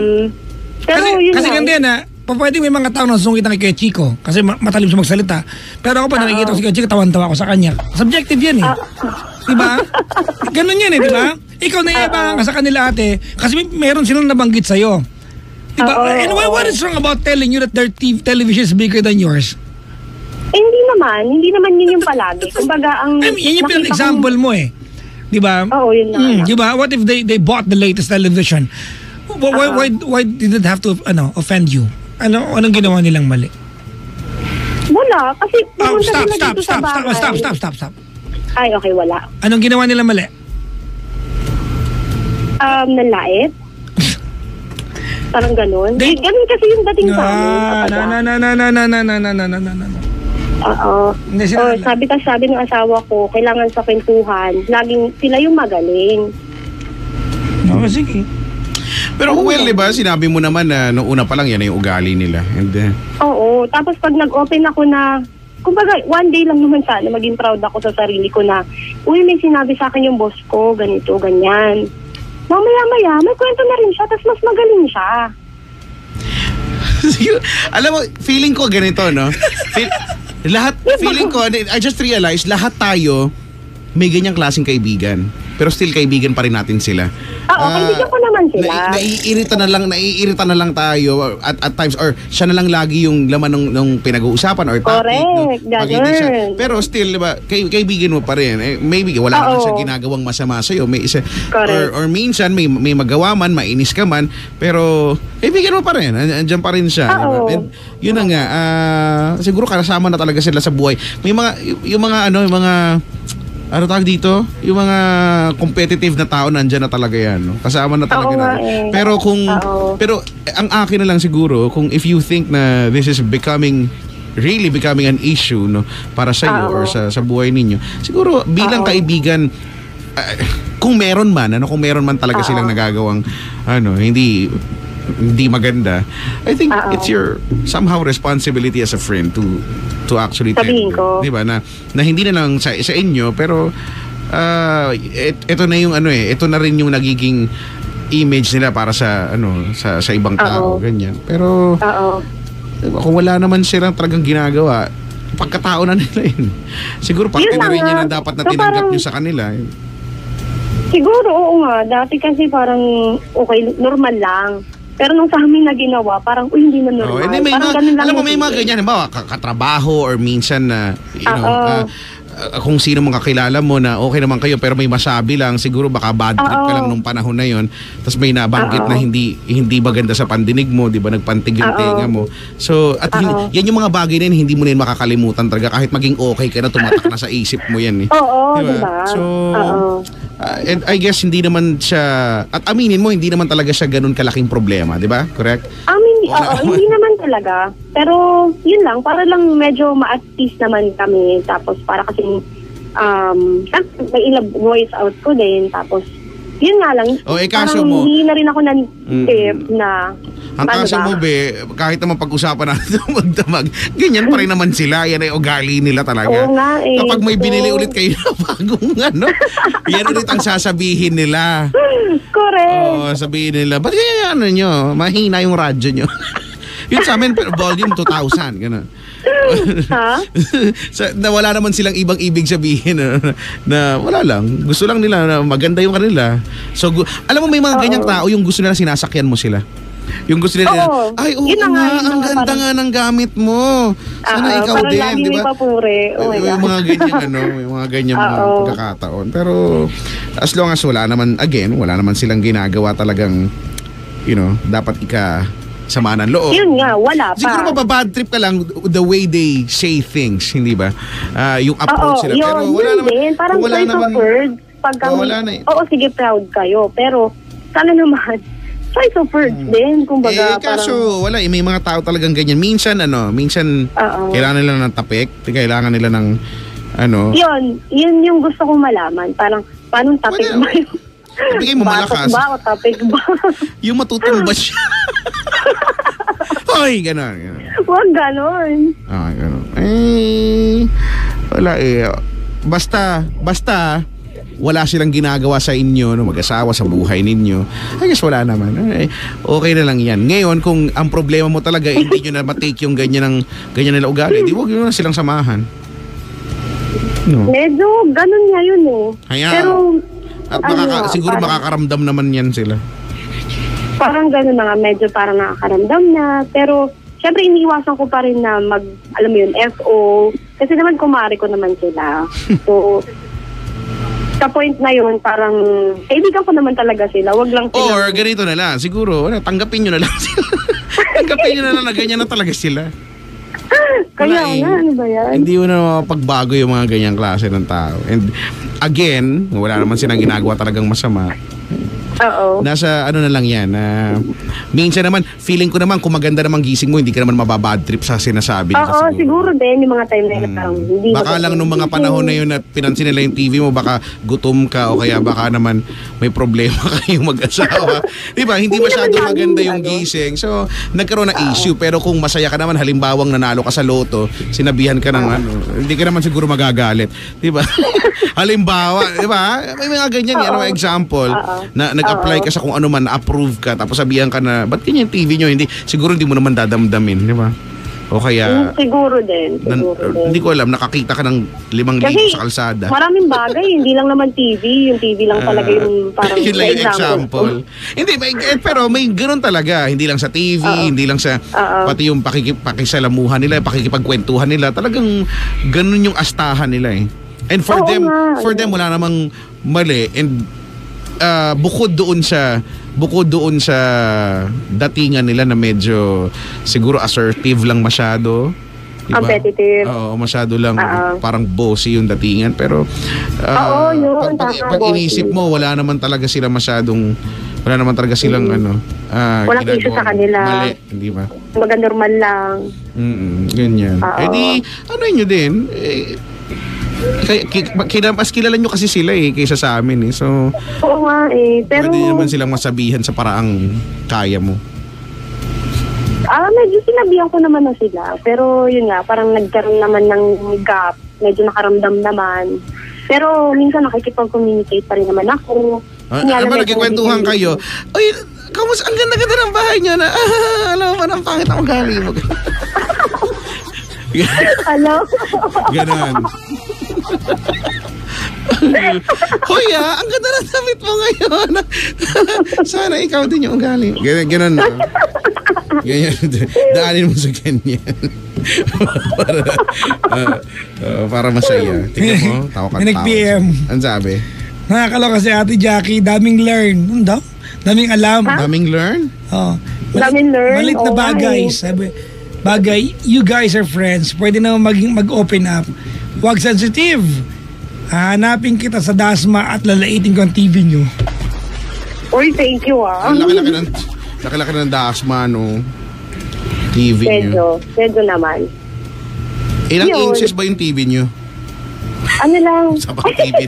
Pero yun kasi nga. ganyan na, pwede may mga tao na sungkit na kay Kuya Chico kasi matalim siya magsalita. Pero ako pa nakikita ko si Kuya Chico, tawan-tawa ako sa kanya. Subjective yan eh. Diba? Ganun yan eh, diba? Ikaw naiyabangan ka sa kanila ate kasi meron silang nabanggit sa'yo. Diba? And what is wrong about telling you that their television is bigger than yours? Hindi naman yun yung palagi. Kumbaga ang I mean, yan yung pinag-example mo eh. Diba? Oo, yun na. Diba? What if they bought the latest television? Why did it have to offend you? Anong ginawa nilang mali? Wala. Kasi pumunta sila dito sa bahay. Stop. Ay, okay, wala. Anong ginawa nilang mali? Nalait. Parang ganun. Ganun kasi yung dating sa amin. Oo. Sabi ng asawa ko, kailangan sa kwentuhan. Laging sila yung magaling. Sige. Pero well, diba, sinabi mo naman na noong una pa lang yan yung ugali nila. And, oo. Tapos pag nag-open ako na, kumbaga, one day lang naman sana maging proud ako sa sarili ko na, uy, may sinabi sa akin yung boss ko, ganito, ganyan. Mamaya-maya, may kwento na rin siya, tapos mas magaling siya. Alam mo, feeling ko ganito, no? Feeling ko, I just realized, lahat tayo may ganyang klaseng kaibigan. Pero still kaibigan pa rin natin sila. Oo, kaibigan ko naman sila. Naiirita na lang tayo at times, or siya na lang lagi yung laman ng pinag-uusapan or topic. Correct, ganun. Pero still, diba, kaibigan mo pa rin. Maybe wala naman siya ginagawang masama sa'yo. Or minsan, may magawa man, mainis ka man, pero kaibigan mo pa rin. Andiyan pa rin siya. Diba? And yun na nga, siguro kasama na talaga sila sa buhay. May mga, yung mga ano tawag dito? Yung mga competitive na tao nandiyan na talaga yan, no? Kasama na talaga na. Pero pero ang akin na lang siguro, kung if you think na this is really becoming an issue, no, para sa iyo or sa buhay ninyo, siguro bilang kaibigan, kung meron man talaga silang nagagawang hindi maganda, I think it's your somehow responsibility as a friend to actually tell you, di ba, na hindi na lang sa inyo, pero ito na yung ito na rin yung nagiging image nila para sa sa ibang tao, ganyan. Pero kung wala naman silang talagang ginagawa, pagkatao na nila yun. Siguro parte na rin yun na dapat na tinanggap nyo sa kanila. Siguro, oo nga. Dati kasi parang okay, normal lang. Pero nung sa amin na ginawa, parang, hindi na normal. Parang ganun lang. Alam mo, may mga ganyan, halimbawa, katrabaho or minsan na, kung sino mong kakilala mo na okay naman kayo pero may masabi lang, siguro baka bad trip ka lang nung panahon na yon. Tapos may nabanggit na hindi maganda sa pandinig mo, di ba? Nagpantig yung tenga mo. So, at yan yung mga bagay na yun, hindi mo na yun makakalimutan talaga. Kahit maging okay ka na, tumatak na sa isip mo yan. Oo, diba? So, and I guess hindi naman siya, at aminin mo, hindi naman talaga siya ganun kalaking problema, di ba? Correct? Hindi naman talaga. Pero, yun lang, para lang medyo ma-at peace naman kami. Tapos, para kasi, may voice out ko din. Tapos, yun nga lang. Kaso mo, hindi na rin ako tip na, ang kaso mo, kahit naman pag-usapan natin magdamag, ganyan pa rin naman sila. Yan ay ugali nila talaga. Oo nga eh. Kapag may binili ulit kayo na bagong yan ulit ang sasabihin nila. Correct. Sabihin nila, ba't kaya nyo? Mahina yung radyo nyo. Yun sa amin, pero volume 2,000. Gano'n. Ha? Na wala naman silang ibang ibig sabihin na wala lang. Gusto lang nila na maganda yung kanila. So, alam mo, may mga ganyang tao yung gusto nila sinasakyan mo sila. Yung gusto nila, ay, ang ganda nga ng gamit mo. Sana ikaw din, di ba? May mga ganyan, may mga ganyan mga pagkakataon. Pero, as long as wala naman silang ginagawa talagang, dapat sama ng loob. Yun nga, wala pa. Siguro mababad trip ka lang the way they say things, hindi ba? Yung approach nila. Pero wala naman. Parang choice of words. Pagka sige, proud kayo. Pero, sana naman, choice of words din. Kumbaga, kaso wala may mga tao talagang ganyan. Minsan kailangan nila ng tapik, kailangan nila ng Yun yung gusto kong malaman. Parang, paano tapik ba yun? Ibigay mo malakas. Batok ba o tapik ba? Yung matutumba siya. Hoy, gano'n. Huwag gano'n. Gano'n. Wala Basta, wala silang ginagawa sa inyo, mag-asawa sa buhay ninyo. I guess wala naman. Okay na lang yan. Ngayon, kung ang problema mo talaga, hindi nyo na matake yung ganyan nila ugali, di wag nyo na silang samahan. No. Medyo ganun nga yun Pero, siguro makakaramdam naman yan sila. Parang ganun na nga, medyo parang nakakaramdam na. Pero, syempre iniiwasan ko pa rin na alam mo yun, FO. Kasi naman kumari ko naman sila. So, sa point na yun, parang kaibigan ko naman talaga sila. Wag lang sila. Or ganito na lang, siguro, tanggapin nyo na lang sila. Tanggapin nyo na lang na ganyan na talaga sila. Kaya ano ba yan? Hindi mo na mapagbago yung mga ganyang klase ng tao. And again, wala naman silang ginagawa talagang masama. Oo. Nasa na lang yan. Minsan naman, feeling ko naman kung maganda naman gising mo, hindi ka naman mababad trip sa sinasabi. Oo, siguro din yung mga time na parang hindi. Baka lang nung mga panahon na yun na pinansin nila yung TV mo, baka gutom ka o kaya baka naman may problema kayong mag-asawa. Diba? Hindi masyado maganda yung gising. So, nagkaroon ng issue. Pero kung masaya ka naman, halimbawang nanalo ka sa loto, sinabihan ka ng hindi ka naman siguro magagalit. Diba? Halimbawa, diba? May mga ganyan yan. Example, na nag-apply ka sa kung ano man, approve ka, tapos sabihan ka na, ba't ganyan yung TV nyo? Siguro hindi mo naman dadamdamin, di ba? O kaya... Siguro din. Hindi ko alam, nakakita ka ng 5,000 sa kalsada. Maraming bagay, hindi lang naman TV. Yung TV lang talaga yung parang yun lang yung example. Hindi, pero may ganoon talaga. Hindi lang sa TV, hindi lang sa... Pati yung pakikisalamuhan nila, pakikipagkwentuhan nila. Talagang ganun yung astahan nila eh. And for them, wala namang mali. And bukod doon sa datingan nila na medyo siguro assertive lang masyado, diba? Competitive. Oo, masyado lang parang bossy yung datingan, pero pag inisip mo wala naman talaga silang walang issue sa kanila. Mali, di ba? Normal lang. Ganyan. Nyo din mas kilala nyo kasi sila kaysa sa amin so oo nga pero pwede naman silang masabihan sa paraang kaya mo. Medyo sinabihan ko naman na sila, pero yun nga, parang nagkaroon naman ng gap, medyo nakaramdam naman, pero minsan nakikipag-communicate pa rin naman ako. Nagkikwentuhan kayo, ay, kamusta, ang ganda-ganda ng bahay nyo na, alam mo, ang pangit ang ugali mo. Hello? Ganon. Hoy ang ganda ng damit mo ngayon. Sana ikaw din yung ugali. Ganon na. Ganyan. Daanin mo sa ganyan. para masaya. Tingnan mo, tawa ka. PM. Ang sabi? Nakakaloka si Ate Jackie, daming learn. Ano daw? Daming alam. Daming learn? Oo. Daming learn? Malit na bagay. Sabi, you guys are friends. Pwede naman mag-open up. Huwag sensitive. Hanapin kita sa Dasma at lalaitin ko ang TV nyo. Uy, thank you Laki-laki ng Dasma, no? TV nyo. Medyo naman. Ilang inches ba yung TV nyo? Ano lang? Sa bang TV?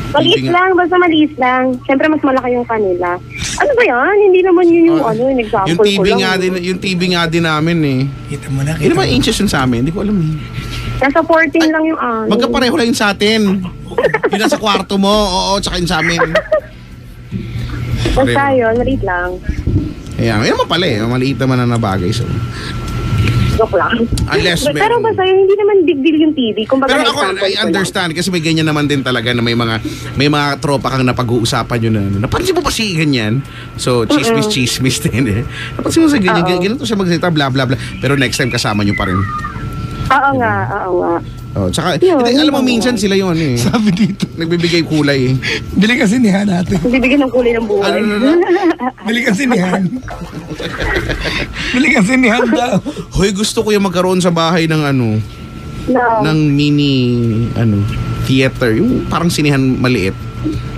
Maliit lang, basta maliit lang. Siyempre mas malaki yung kanila. Ano ba yan? Hindi naman yun yung example yung TV ko lang. Yung TV nga din namin Kita mo na. Ilan ba inches yun sa amin? Hindi ko alam Nasa 14 lang yung magkapareho lang yun sa atin. Yun nasa kwarto mo, tsaka yun sa amin. Basta yun, maliit lang. Ayan, yun naman pala maliit naman na nabagay. So. Joke lang. Unless pero basta yun, hindi naman big deal yung TV. Pero ako, I understand kasi may ganyan naman din talaga na may mga tropa kang napag-uusapan yun na napansin mo pa si ganyan. So, chismis din Napansin mo sa ganyan, ganito siya magsalita, bla bla bla. Pero next time kasama nyo pa rin. Oo nga. Tsaka, alam mo minsan sila yun Sabi dito. Nagbibigay kulay Bili kasi ni Han natin. Bibigyan ng kulay ng buhay. Bili kasi ni Han. Bili kasi ni Han daw. Hoy, gusto ko yung magkaroon sa bahay ng ng mini theater, yung parang sinihan maliit.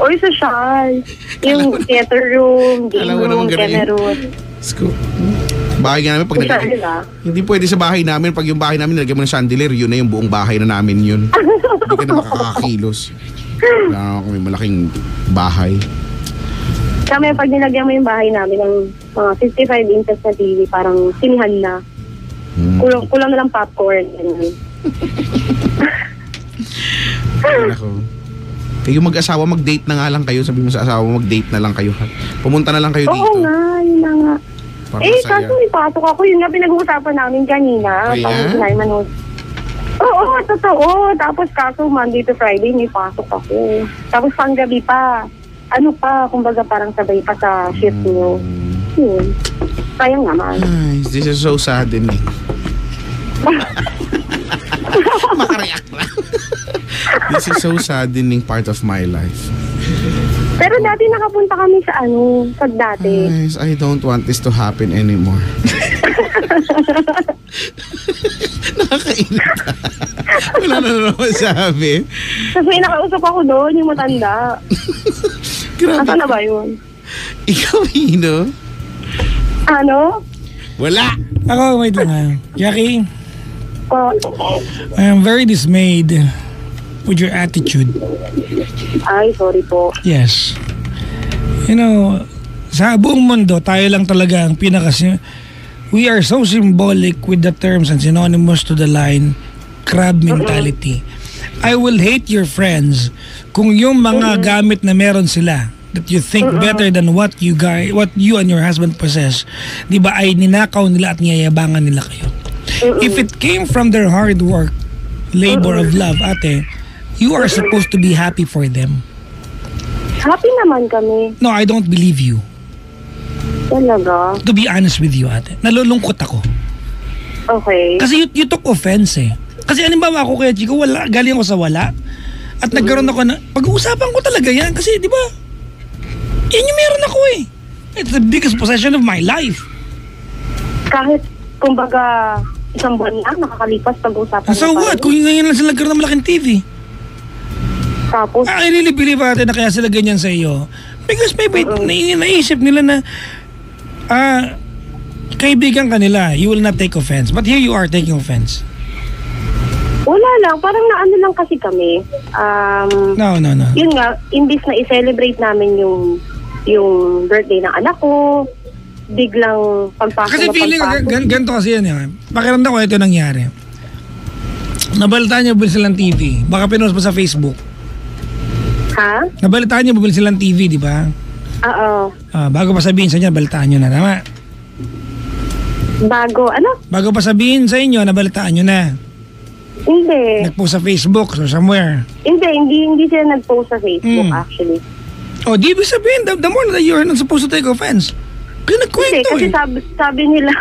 Oy, social. Yung theater room, game Alam mo room, naman ganun camera yun. room. Bahay nga namin pag Social nila. hindi pwede sa bahay namin. Pag yung bahay namin nilagyan mo ng chandelier, yun na yung buong bahay na namin yun. Hindi ka na makakakilos. Kaya kami malaking bahay. Kami, pag nilagyan mo yung bahay namin ng mga 55 inches na TV, parang sinihan na. Kulang na lang popcorn. Ganyan. Ako. Kayo mag-asawa, mag-date na nga lang kayo. Sabi mo sa asawa, mag-date na lang kayo. Pumunta na lang kayo dito. Oo nga, yun na nga. Para Eh, masaya. kaso ipasok ako. Yun nga pinag-uusapan namin kanina. Kaya? Parang sinabi man, oo, totoo. Tapos kaso Monday to Friday, may pasok ako. Tapos panggabi pa. Ano pa, kumbaga parang sabay pa sa shift niyo. Yun. Sayang naman. Ay, this is so saddening. Makareact na. This is so saddening part of my life. Pero dati nakapunta kami sa pag dati. Guys, I don't want this to happen anymore. Nakakainit. Wala na naman sabi. Tapos may nakausap ako doon, yung matanda. Grabe. Asa na ba yun? Ikaw, Hino? Ano? Wala. Ako, wait lang ha. Jackie, Oh, I am very dismayed with your attitude. ay, sorry po. Yes. You know, sa buong mundo, tayo lang talaga ang we are so symbolic with the terms and synonymous to the line crab mentality. I will hate your friends kung yung mga gamit na meron sila that you think better than what you and your husband possess, di ba, ay ninakaw nila at niyayabangan nila kayo. If it came from their hard work, labor of love, ate, you are supposed to be happy for them. Happy naman kami. No, I don't believe you. Talaga? To be honest with you, ate, nalulungkot ako. Okay. Kasi you took offense eh. Kasi halimbawa ako kaya Chico, galing ako sa wala. At nagkaroon ako na, pag-uusapan ko talaga yan. Kasi di ba, yan yung meron ako eh. It's the biggest possession of my life. Kahit, kumbaga, isang buwan lang, nakakalipas pag-usapan. So what? Kung ngayon lang sila nagkaroon ng malaking TV. Tapos, I really believe ate na kaya sila ganyan sa iyo. Because maybe naisip nila na kaibigan ka nila, you will not take offense. But here you are taking offense. wala lang. Parang naano lang kasi kami. No. Yun nga, imbis na i-celebrate namin yung birthday ng anak ko, biglang pagpasok Kasi na feeling, ganito kasi yan. Pakiramdam ko ito nangyari. Nabalitaan niyo bumili silang TV. Baka pinost pa sa Facebook. Ha? Nabalitaan niyo bumili silang TV, di ba? Oo. Bago pa sabihin sa inyo, nabalitaan niyo na. Tama? Bago pa sabihin sa inyo, nabalitaan niyo na. Hindi. Nag-post sa Facebook or somewhere. Hindi sila nag-post sa Facebook actually. Oh, di ibig sabihin, the more that you're not supposed to take offense. Kaya nagkwento Kasi eh. sabi nila,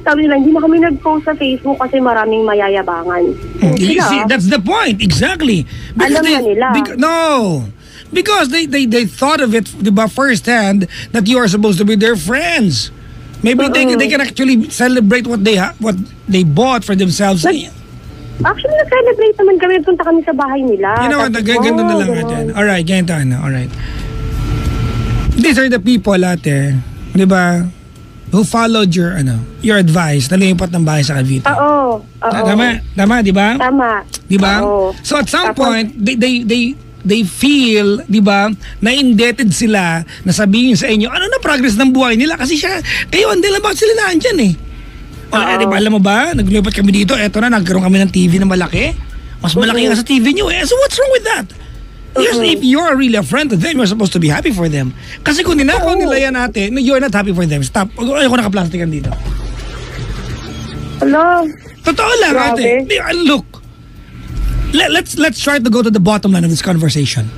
hindi na kami nag-post sa Facebook kasi maraming mayayabangan. You see, that's the point. Exactly. Alam na nila. Because they thought of it, diba, firsthand that you are supposed to be their friends. Maybe they can actually celebrate what they bought for themselves. Actually, nag-celebrate naman kami. Punta kami sa bahay nila. You know what? Ganito na lang natin. Alright, ganito na. Alright. These are the people ate, di ba, who followed your advice na lumipat ng bahay sa Cavite. Oo. Tama, di ba? Tama. Di ba? Oo. So at some point, they feel, di ba, na indebted sila na sabihin sa inyo, ano na progress ng buhay nila? Kasi kayo, hindi lang bakit sila naandyan eh. Di ba, alam mo ba, naglipat kami dito, eto na, nagkaroon kami ng TV na malaki. Mas malaki nga sa TV nyo eh. So what's wrong with that? Yes, if you're really a friend to them, you're supposed to be happy for them. Kasi kung ninakaw nila yan ate, you're not happy for them. Stop. Ayoko naka-plastikan dito. Hello. Totoo lang ate. Look, let's try to go to the bottom line of this conversation.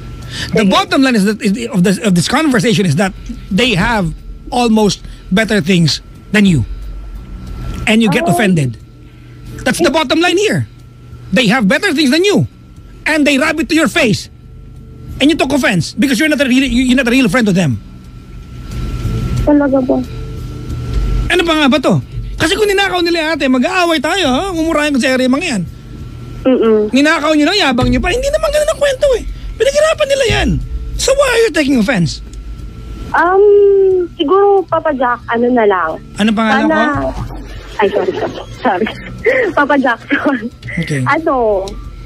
The bottom line of this conversation is that they have almost better things than you. And you get offended. That's the bottom line here. They have better things than you. And they rub it to your face. And you took offense because you're not a real friend to them. Talaga ba? Ano pa nga ba to? Kasi kung ninakaw nila ate, mag-aaway tayo, ha? Umurahin ko sa area mga yan. Ninakaw nyo lang, yabang nyo pa. Hindi naman ganun ang kwento eh. Pinaghirapan nila yan. So why are you taking offense? Siguro, Papa Jack, ano na lang. Ano pangalan ko? Ay, sorry. Papa Jackson. Okay.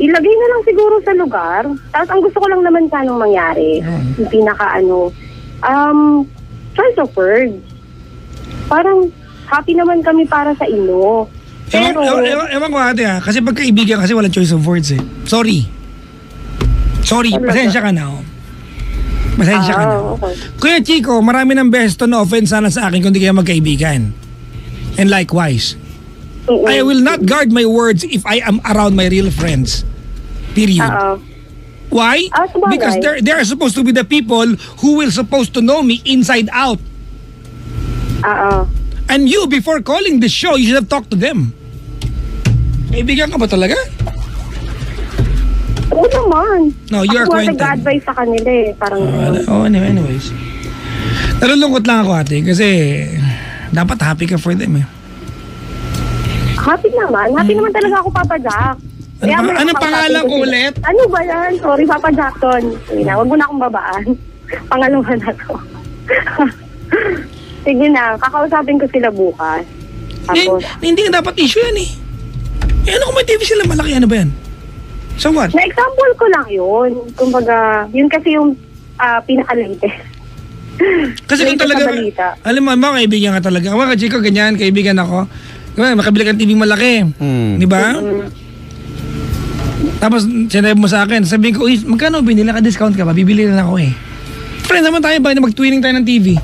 Ilagay na lang siguro sa lugar. Tapos ang gusto ko lang naman sanang mangyari, yung pinaka choice of words. Parang happy naman kami para sa inyo. Pero, ewan ko ate ha, kasi pagkaibigan kasi walang choice of words eh. Sorry, pasensya ka na. Pasensya ka na. Okay. Kuya Chico, marami ng beses to no offense sana sa akin kung di kayo magkaibigan. And likewise, I will not guard my words if I am around my real friends. Period. Why? Because they are supposed to be the people who will supposed to know me inside out. And you, before calling the show, you should have talked to them. Kaibigan ka ba talaga? Oo naman. No, you're acquainted. Ako nag-advise sa kanila eh. Parang anyways. Nalulungkot lang ako ate kasi dapat happy ka for them eh. Happy naman. Happy naman talaga ako, Papa Jack. Anong pangalan ko ulit? Ano ba yan? Sorry, Papa Jackson. Huwag mo na akong babaan. Pangalawa na to. Sige na, kakausapin ko sila bukas. Tapos, hindi nga dapat issue yan eh. Ano kung may TV sila malaki, ano ba yan? So what? Na-example ko lang yun. Kumbaga, yun kasi yung pinaka-latest. Kasi kung talaga, alam mo, mga kaibigan ka talaga. Mga Chico, ganyan, kaibigan ako. Makabili kang TV malaki. Di ba? Tapos, sinabi mo sa akin, sabihin ko, magkano binili ka, discount ka ba? Bibili na ako eh. Friend naman tayo ba na mag-twinning tayo ng TV?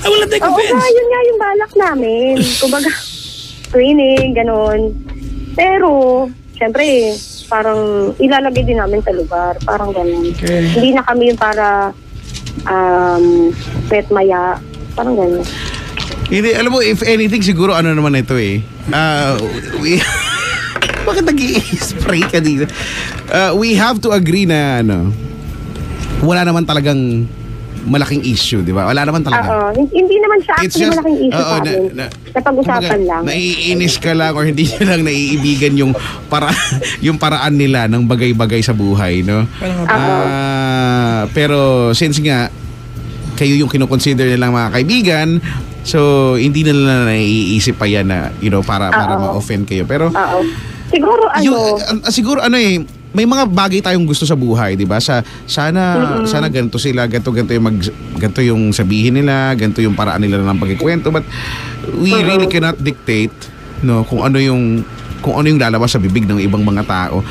I will not take offense. Oo, yun nga yung balak namin. Kumbaga, twinning, ganun. Pero, syempre, parang ilalagay din namin sa lugar. Parang ganun. Okay. Hindi na kami yung para pet maya. Parang ganun. Hindi, alam mo, if anything, siguro ano naman ito eh. Bakit nag-i-spray ka dito? We have to agree na wala naman talagang malaking issue, di ba? Wala naman talaga. Hindi naman siya actually malaking issue sa amin. Napag-usapan lang. Naiinis ka lang or hindi nyo lang naiibigan yung paraan nila ng bagay-bagay sa buhay, no? Pero since nga kayo yung kinoconsider nilang mga kaibigan, so hindi nila naiisip pa yan na para ma-offend kayo. Pero siguro may mga bagay tayong gusto sa buhay, 'di ba? Sana ganito sila, ganito yung sabihin nila, ganito yung paraan nila ng pagkikwento, but we really cannot dictate kung ano yung lalabas sa bibig ng ibang mga tao.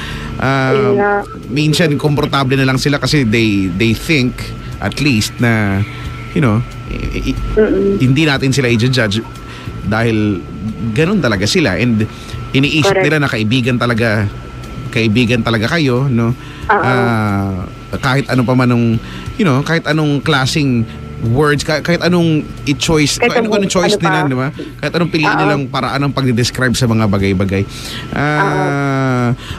Minsan komportable na lang sila kasi they think at least na hindi natin sila i-judge dahil ganun talaga sila, and iniisip nila na kaibigan talaga kayo, no? Kahit ano pa man kahit anong klaseng words, kahit anong i-choice, anong choice nila, di ba? Kahit anong piliin nilang paraan ng pag-describe sa mga bagay-bagay.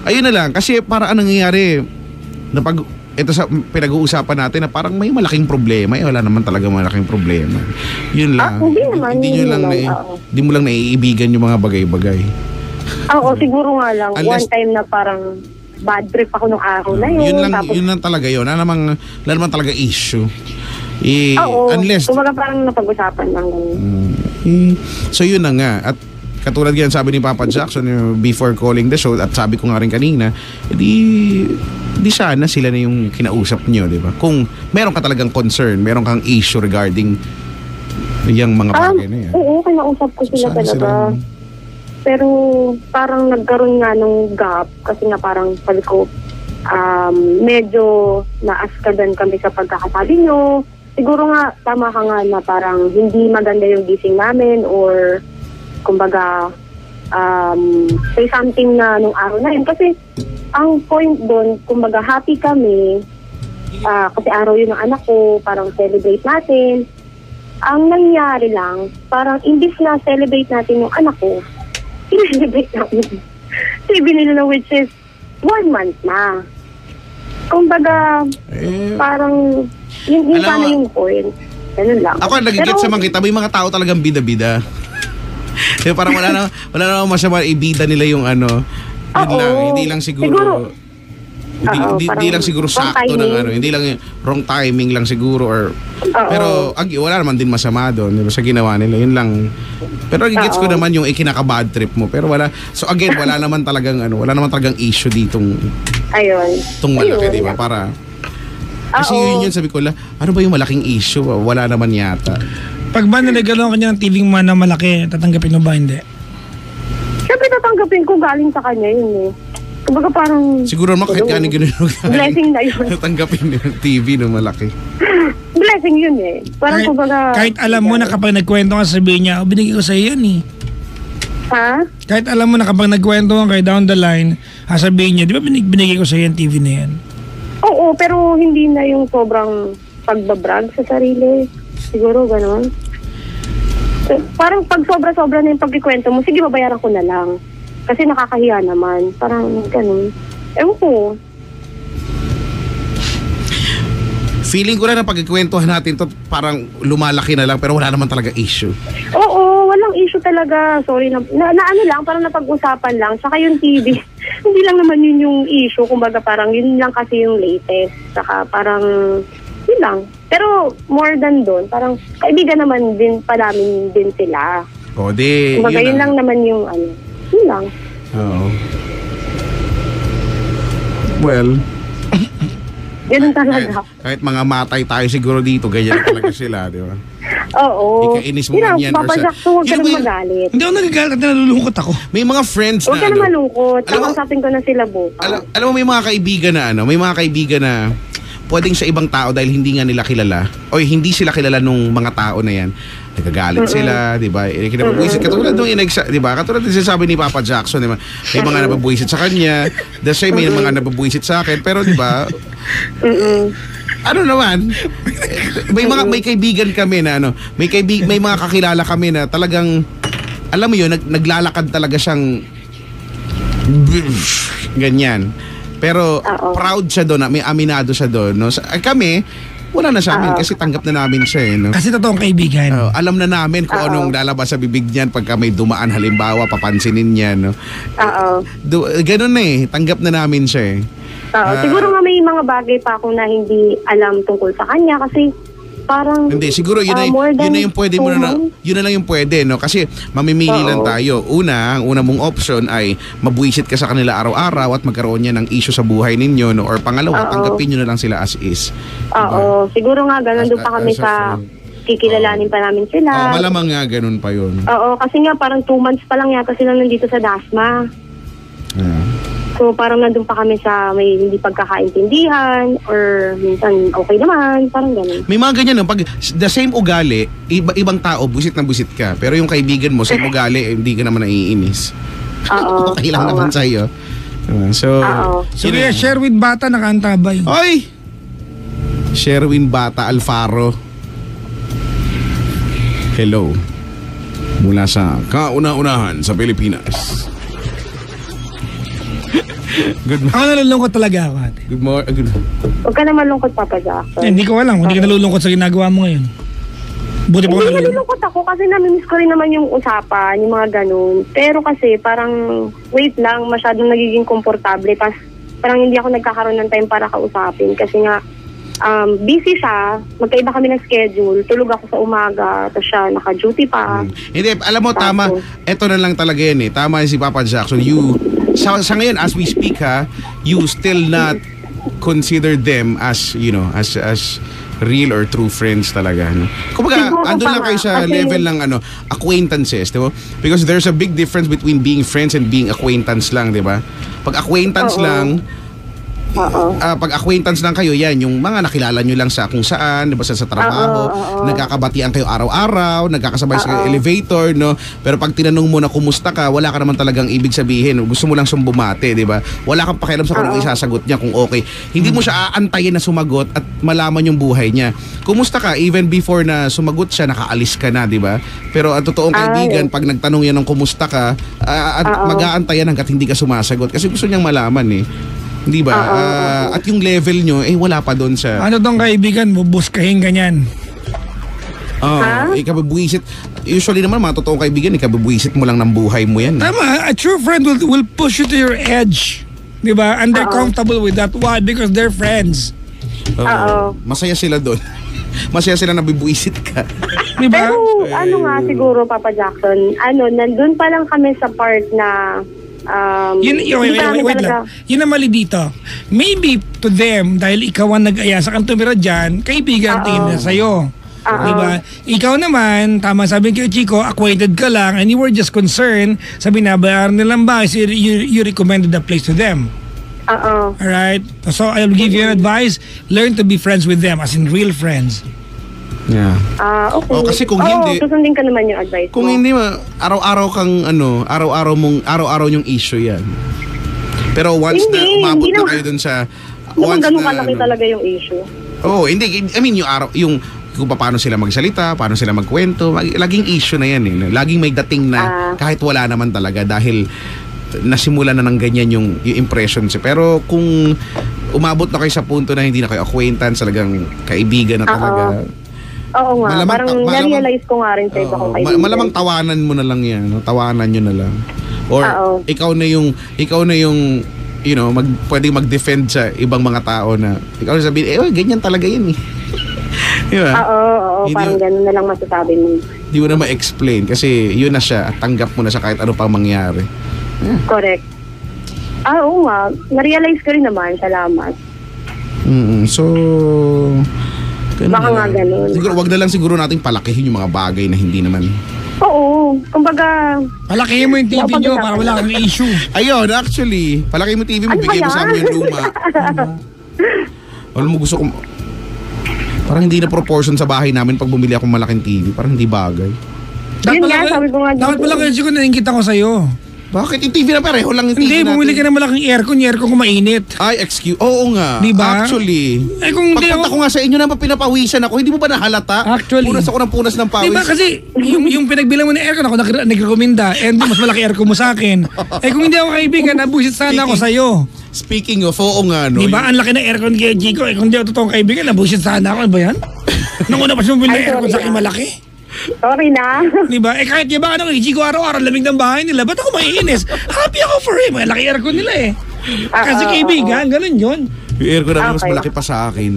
Ayun na lang, kasi parang nangyayari na ito sa pinag-uusapan natin na parang may malaking problema. Wala naman talaga malaking problema. Yun lang. Hindi mo lang naiibigan yung mga bagay-bagay. Oo, siguro nga lang. One time na parang bad trip ako nung araw na yun. Yun lang talaga yun. Wala naman talaga issue. Unless, kumbaga parang napag-usapan lang. So yun na nga. At katulad yan sabi ni Papa Jackson before calling the show, at sabi ko nga rin kanina, di sana sila na yung kinausap nyo, di ba? Kung meron ka talagang concern, meron kang issue regarding yung mga bagay na yan. Oo, kinausap ko sila talaga. Pero parang nagkaroon nga ng gap kasi nga parang sabi ko, medyo naaskadan kami sa pagkakasabi nyo. Siguro nga, tama ka nga na parang hindi maganda yung gising namin or kumbaga, say something na nung araw na yun. Kasi ang point doon, kumbaga happy kami kasi araw yun ng anak ko, parang celebrate natin. Ang nangyari lang, parang imbis na celebrate natin yung anak ko, celebrate natin. Sabi nila which is 1 month na. Kumbaga, parang yun sana yung point. Ganun lang. Ako nagigit sa mga kita, may mga tao talagang bida-bida. Parang wala na masama ibida nila yung yun lang, hindi lang siguro Oo, Hindi parang lang siguro wrong sakto ng timing. ano, hindi lang yung wrong timing lang siguro or Oo. pero wala naman din masama doon, di ba, sa ginawa nila. Yun lang. Pero gets ko Oo. naman yung ikinaka-bad trip mo. Pero wala. So again, wala naman talagang issue ditong Ayun. malaki, Ayun. di ba? Para kasi Oo. yun sabi ko, ano ba yung malaking issue? Wala naman yata. Pag ba nalagalo ka niya ng TV mo na malaki, tatanggapin mo ba hindi? Siyempre tatanggapin ko, galing sa kanya yun eh. Kumbaga parang Siguro naman kahit gano'n blessing na yun. tanggapin yung TV no malaki. Blessing yun eh. Parang kumbaga... Kahit alam mo na kapag nagkwento ka, sabihin niya, binigay ko sa'yo yan eh. Ha? Kahit alam mo na kapag nagkwento ka kayo down the line, sasabihin niya, di ba binigay ko sa'yo yung TV na yan? Oo, pero hindi na yung sobrang pagbabrag sa sarili. Siguro gano'n. Parang pag sobra-sobra na yung pagkikwento mo, sige, babayaran ko na lang. Kasi nakakahiya naman. Parang gano'n. Ewan ko. Feeling ko na na pagkikwentuhan natin to parang lumalaki na lang pero wala naman talaga issue. Oo, walang issue talaga. Sorry na ano lang, parang napag-usapan lang. Saka yung TV, hindi lang naman yun yung issue. Kumbaga parang yun lang kasi yung latest. Saka parang yun lang. Pero more than doon, parang kaibigan naman din pa namin din sila. O di, Kumbaga yun lang naman yung ano. Yun lang. Oo. Well, Ganun talaga. kahit mga matay tayo siguro dito, ganyan talaga sila, di ba? Oo. Ikainis mo Yun lang, man yan or Papa sa- Jack, huwag ka Yun nang ba yun? magalit. Hindi ako nagagalit at nalulungkot ako. May mga friends Huwag ka na na malungkot. Alam mo- Kausapin ko na sila bukas. alam mo may mga kaibigan na may mga kaibigan na pwedeng sa ibang tao dahil hindi nga nila kilala o hindi sila kilala nung mga tao na yan. Nagagalit sila, di ba? Kinabubuisit. Katulad nung di ba? Katulad din sinasabi ni Papa Jackson, di ba? May mga nababuisit sa kanya. The same, may mga nababuisit sa akin. Pero di ba? Ano naman? May kaibigan kami na may mga kakilala kami na talagang alam mo yun, naglalakad talaga siyang ganyan. Pero proud siya doon, may aminado siya doon, no? Kami, wala na sa amin kasi tanggap na namin siya, eh, no? Kasi totoong kaibigan. Alam na namin kung anong lalabas sa bibig niyan pagka may dumaan halimbawa, papansinin niya, no? Oo. Ganun na eh, tanggap na namin siya, eh. Oo. Siguro nga may mga bagay pa ako na hindi alam tungkol sa kanya kasi parang Hindi, siguro yun na yung pwede mo na, yun na lang yung pwede, no? Kasi mamimili lang tayo. Ang una mong option ay mabuisit ka sa kanila araw-araw at magkaroon niya ng issue sa buhay ninyo, no? Or pangalawa, tanggapin nyo na lang sila as is. Oo. Siguro nga ganun doon pa kami As a sa kikilalanin pa namin sila. Malamang nga ganun pa yun. Oo, kasi nga parang 2 months pa lang yata sila nandito sa Dasma. So parang nandun pa kami sa may hindi pagkakaintindihan or minsan okay naman, parang ganun. May mga ganyan, no? Pag the same ugali, ibang tao, busit na busit ka. Pero yung kaibigan mo, same ugali, hindi ka naman naiinis. Oo. Okay lang Oo naman nga. sa'yo. So, Oo. So kaya Sherwin Bata nakaantabay. Oy! Sherwin Bata Alfaro. Hello. Mula sa kauna-unahan sa Pilipinas. Good morning. Ako nalulungkot talaga ako, ate. Good morning. Huwag ka naman lungkot, Papa Jackson. Hindi ko alam kung hindi ka nalulungkot sa ginagawa mo ngayon. Buti pa ako Hindi nalulungkot. nalulungkot ako kasi namimiss ko rin naman yung usapan, yung mga ganun. Pero kasi parang wait lang, masyadong nagiging komportable. Tapos parang hindi ako nagkakaroon ng time para kausapin kasi nga busy siya, magkaiba kami ng schedule, tulog ako sa umaga, tapos siya naka-duty pa. Hindi, alam mo, tama. Ito na lang talaga yan, eh. Tama si Papa Jackson. Sa ngayon, as we speak, you still not consider them as, as real or true friends talaga, no? Kumbaga, Siguro andun lang pa kayo nga, sa kasi- level ng acquaintances, di ba? Because there's a big difference between being friends and being acquaintance lang, di ba? Pag acquaintance Oo. lang, Oo. pag acquaintance lang kayo, yan, yung mga nakilala nyo lang sa kung saan, di ba, sa trabaho, Oo. nagkakabatian kayo araw-araw, nagkakasabay sa elevator, no? Pero pag tinanong mo na kumusta ka, wala ka naman talagang ibig sabihin. Gusto mo lang siyang bumate, di ba? Wala kang pakialam sa kung ano isasagot niya, kung okay. Hindi mo siya aantayin na sumagot at malaman yung buhay niya. Kumusta ka? Even before na sumagot siya, nakaalis ka na, di ba? Pero ang totoong kaibigan, pag nagtanong yan ng kumusta ka, at mag-aantayan hanggat hindi ka sumasagot. Kasi gusto niyang malaman, eh. Di ba? At yung level nyo, wala pa doon sa... Ano tong kaibigan mo, buskahin ganyan. Ikababuisit. Usually naman, mga totoong kaibigan, ikababuisit mo lang ng buhay mo yan. Tama, a true friend will push you to your edge. Di ba? And they're Oo. comfortable with that. Why? Because they're friends. Oo. Masaya sila doon. Masaya sila nabibuisit ka. Di ba? Pero ano nga siguro, Papa Jackson, nandun pa lang kami sa part na hindi pa namin Wait talaga. lang. Yun ang mali dito. Maybe to them, dahil ikaw ang nag-aya sa kang tumira dyan, kaibigan Oo. tingin na sa'yo. Oo. Diba? Ikaw naman, tama sabi kay Chico, acquainted ka lang and you were just concerned sa binabayaran nilang bahay, so you recommended the place to them. Oo. Alright? So I'll give you an advice, learn to be friends with them, as in real friends. Yeah. Okay. Oh, kasi kung hindi- susundin ka naman yung advice Kung mo. hindi araw-araw kang araw-araw yung issue yan. Pero once Hindi, na umabot hindi na naman. kayo dun sa Naman ganun kalaki talaga yung issue. Oh, hindi. I mean, yung kung paano sila magsalita, paano sila magkwento, laging issue na yan eh. Laging may dating na kahit wala naman talaga dahil nasimula na ng ganyan yung impressions. Pero kung umabot na kayo sa punto na hindi na kayo acquaintance, talagang kaibigan na talaga. Oo nga, Malamang- parang na-realize ko nga rin sa iba kong kaibigan. Malamang tawanan mo na lang yan. No? Tawanan nyo na lang. Or Oo. ikaw na yung pwedeng mag-defend sa ibang mga tao na ikaw na sabihin, ganyan talaga yan eh. Di ba? Oo, Hindi- parang ganun na lang masasabi mo. Di mo na ma-explain kasi yun na siya at tanggap mo na siya kahit ano pang mangyari. Correct. Oo nga, na-realize ko rin naman, salamat. So, ganun Baka na nga lang. ganun. Siguro, wag na lang siguro nating palakihin yung mga bagay na hindi naman. Oo, kumbaga, Palakihin mo yung TV nyo para wala kang issue. Ayun, actually, palaki mo TV mo, Ano bigay ba mo sa yan? amin yung luma. Alam mo, gusto ko, parang hindi na proportion sa bahay namin pag bumili akong malaking TV. Parang hindi bagay. Yun nga, sabi ko nga Dapat dito. pala kayo siguro naingkita ko sa'yo. Bakit? Yung TV na pareho lang yung TV Hindi, natin. bumili ka ng malaking aircon, yung aircon ko mainit. Ay, excuse. Oo nga. Di ba? Actually. Eh, kung hindi Pagpunta ako- ko nga sa inyo naman pinapawisan ako, hindi mo ba nahalata? Actually. Punas ako ng punas ng pawis. Diba kasi yung pinagbilang mo ng aircon ako nagrekomenda and mas malaki aircon mo sa akin. Eh kung hindi ako kaibigan, nabusit sana ako sa'yo. Speaking of, oo nga, no? Diba? Ang laki ng aircon kay Chico. Eh kung hindi ako totoong kaibigan, nabusit sana ako. Ano ba yan? Nung una pa siya bumili ng Ay, aircon sorry sa akin na. malaki. Sorry na. Diba? Eh kahit diba kay Chico araw-araw lamig ng bahay nila, ba't ako maiinis? Happy ako for him. Ang laki aircon nila eh. Kasi kaibigan, ganun yun. Yung aircon namin mas Okay. malaki pa sa akin.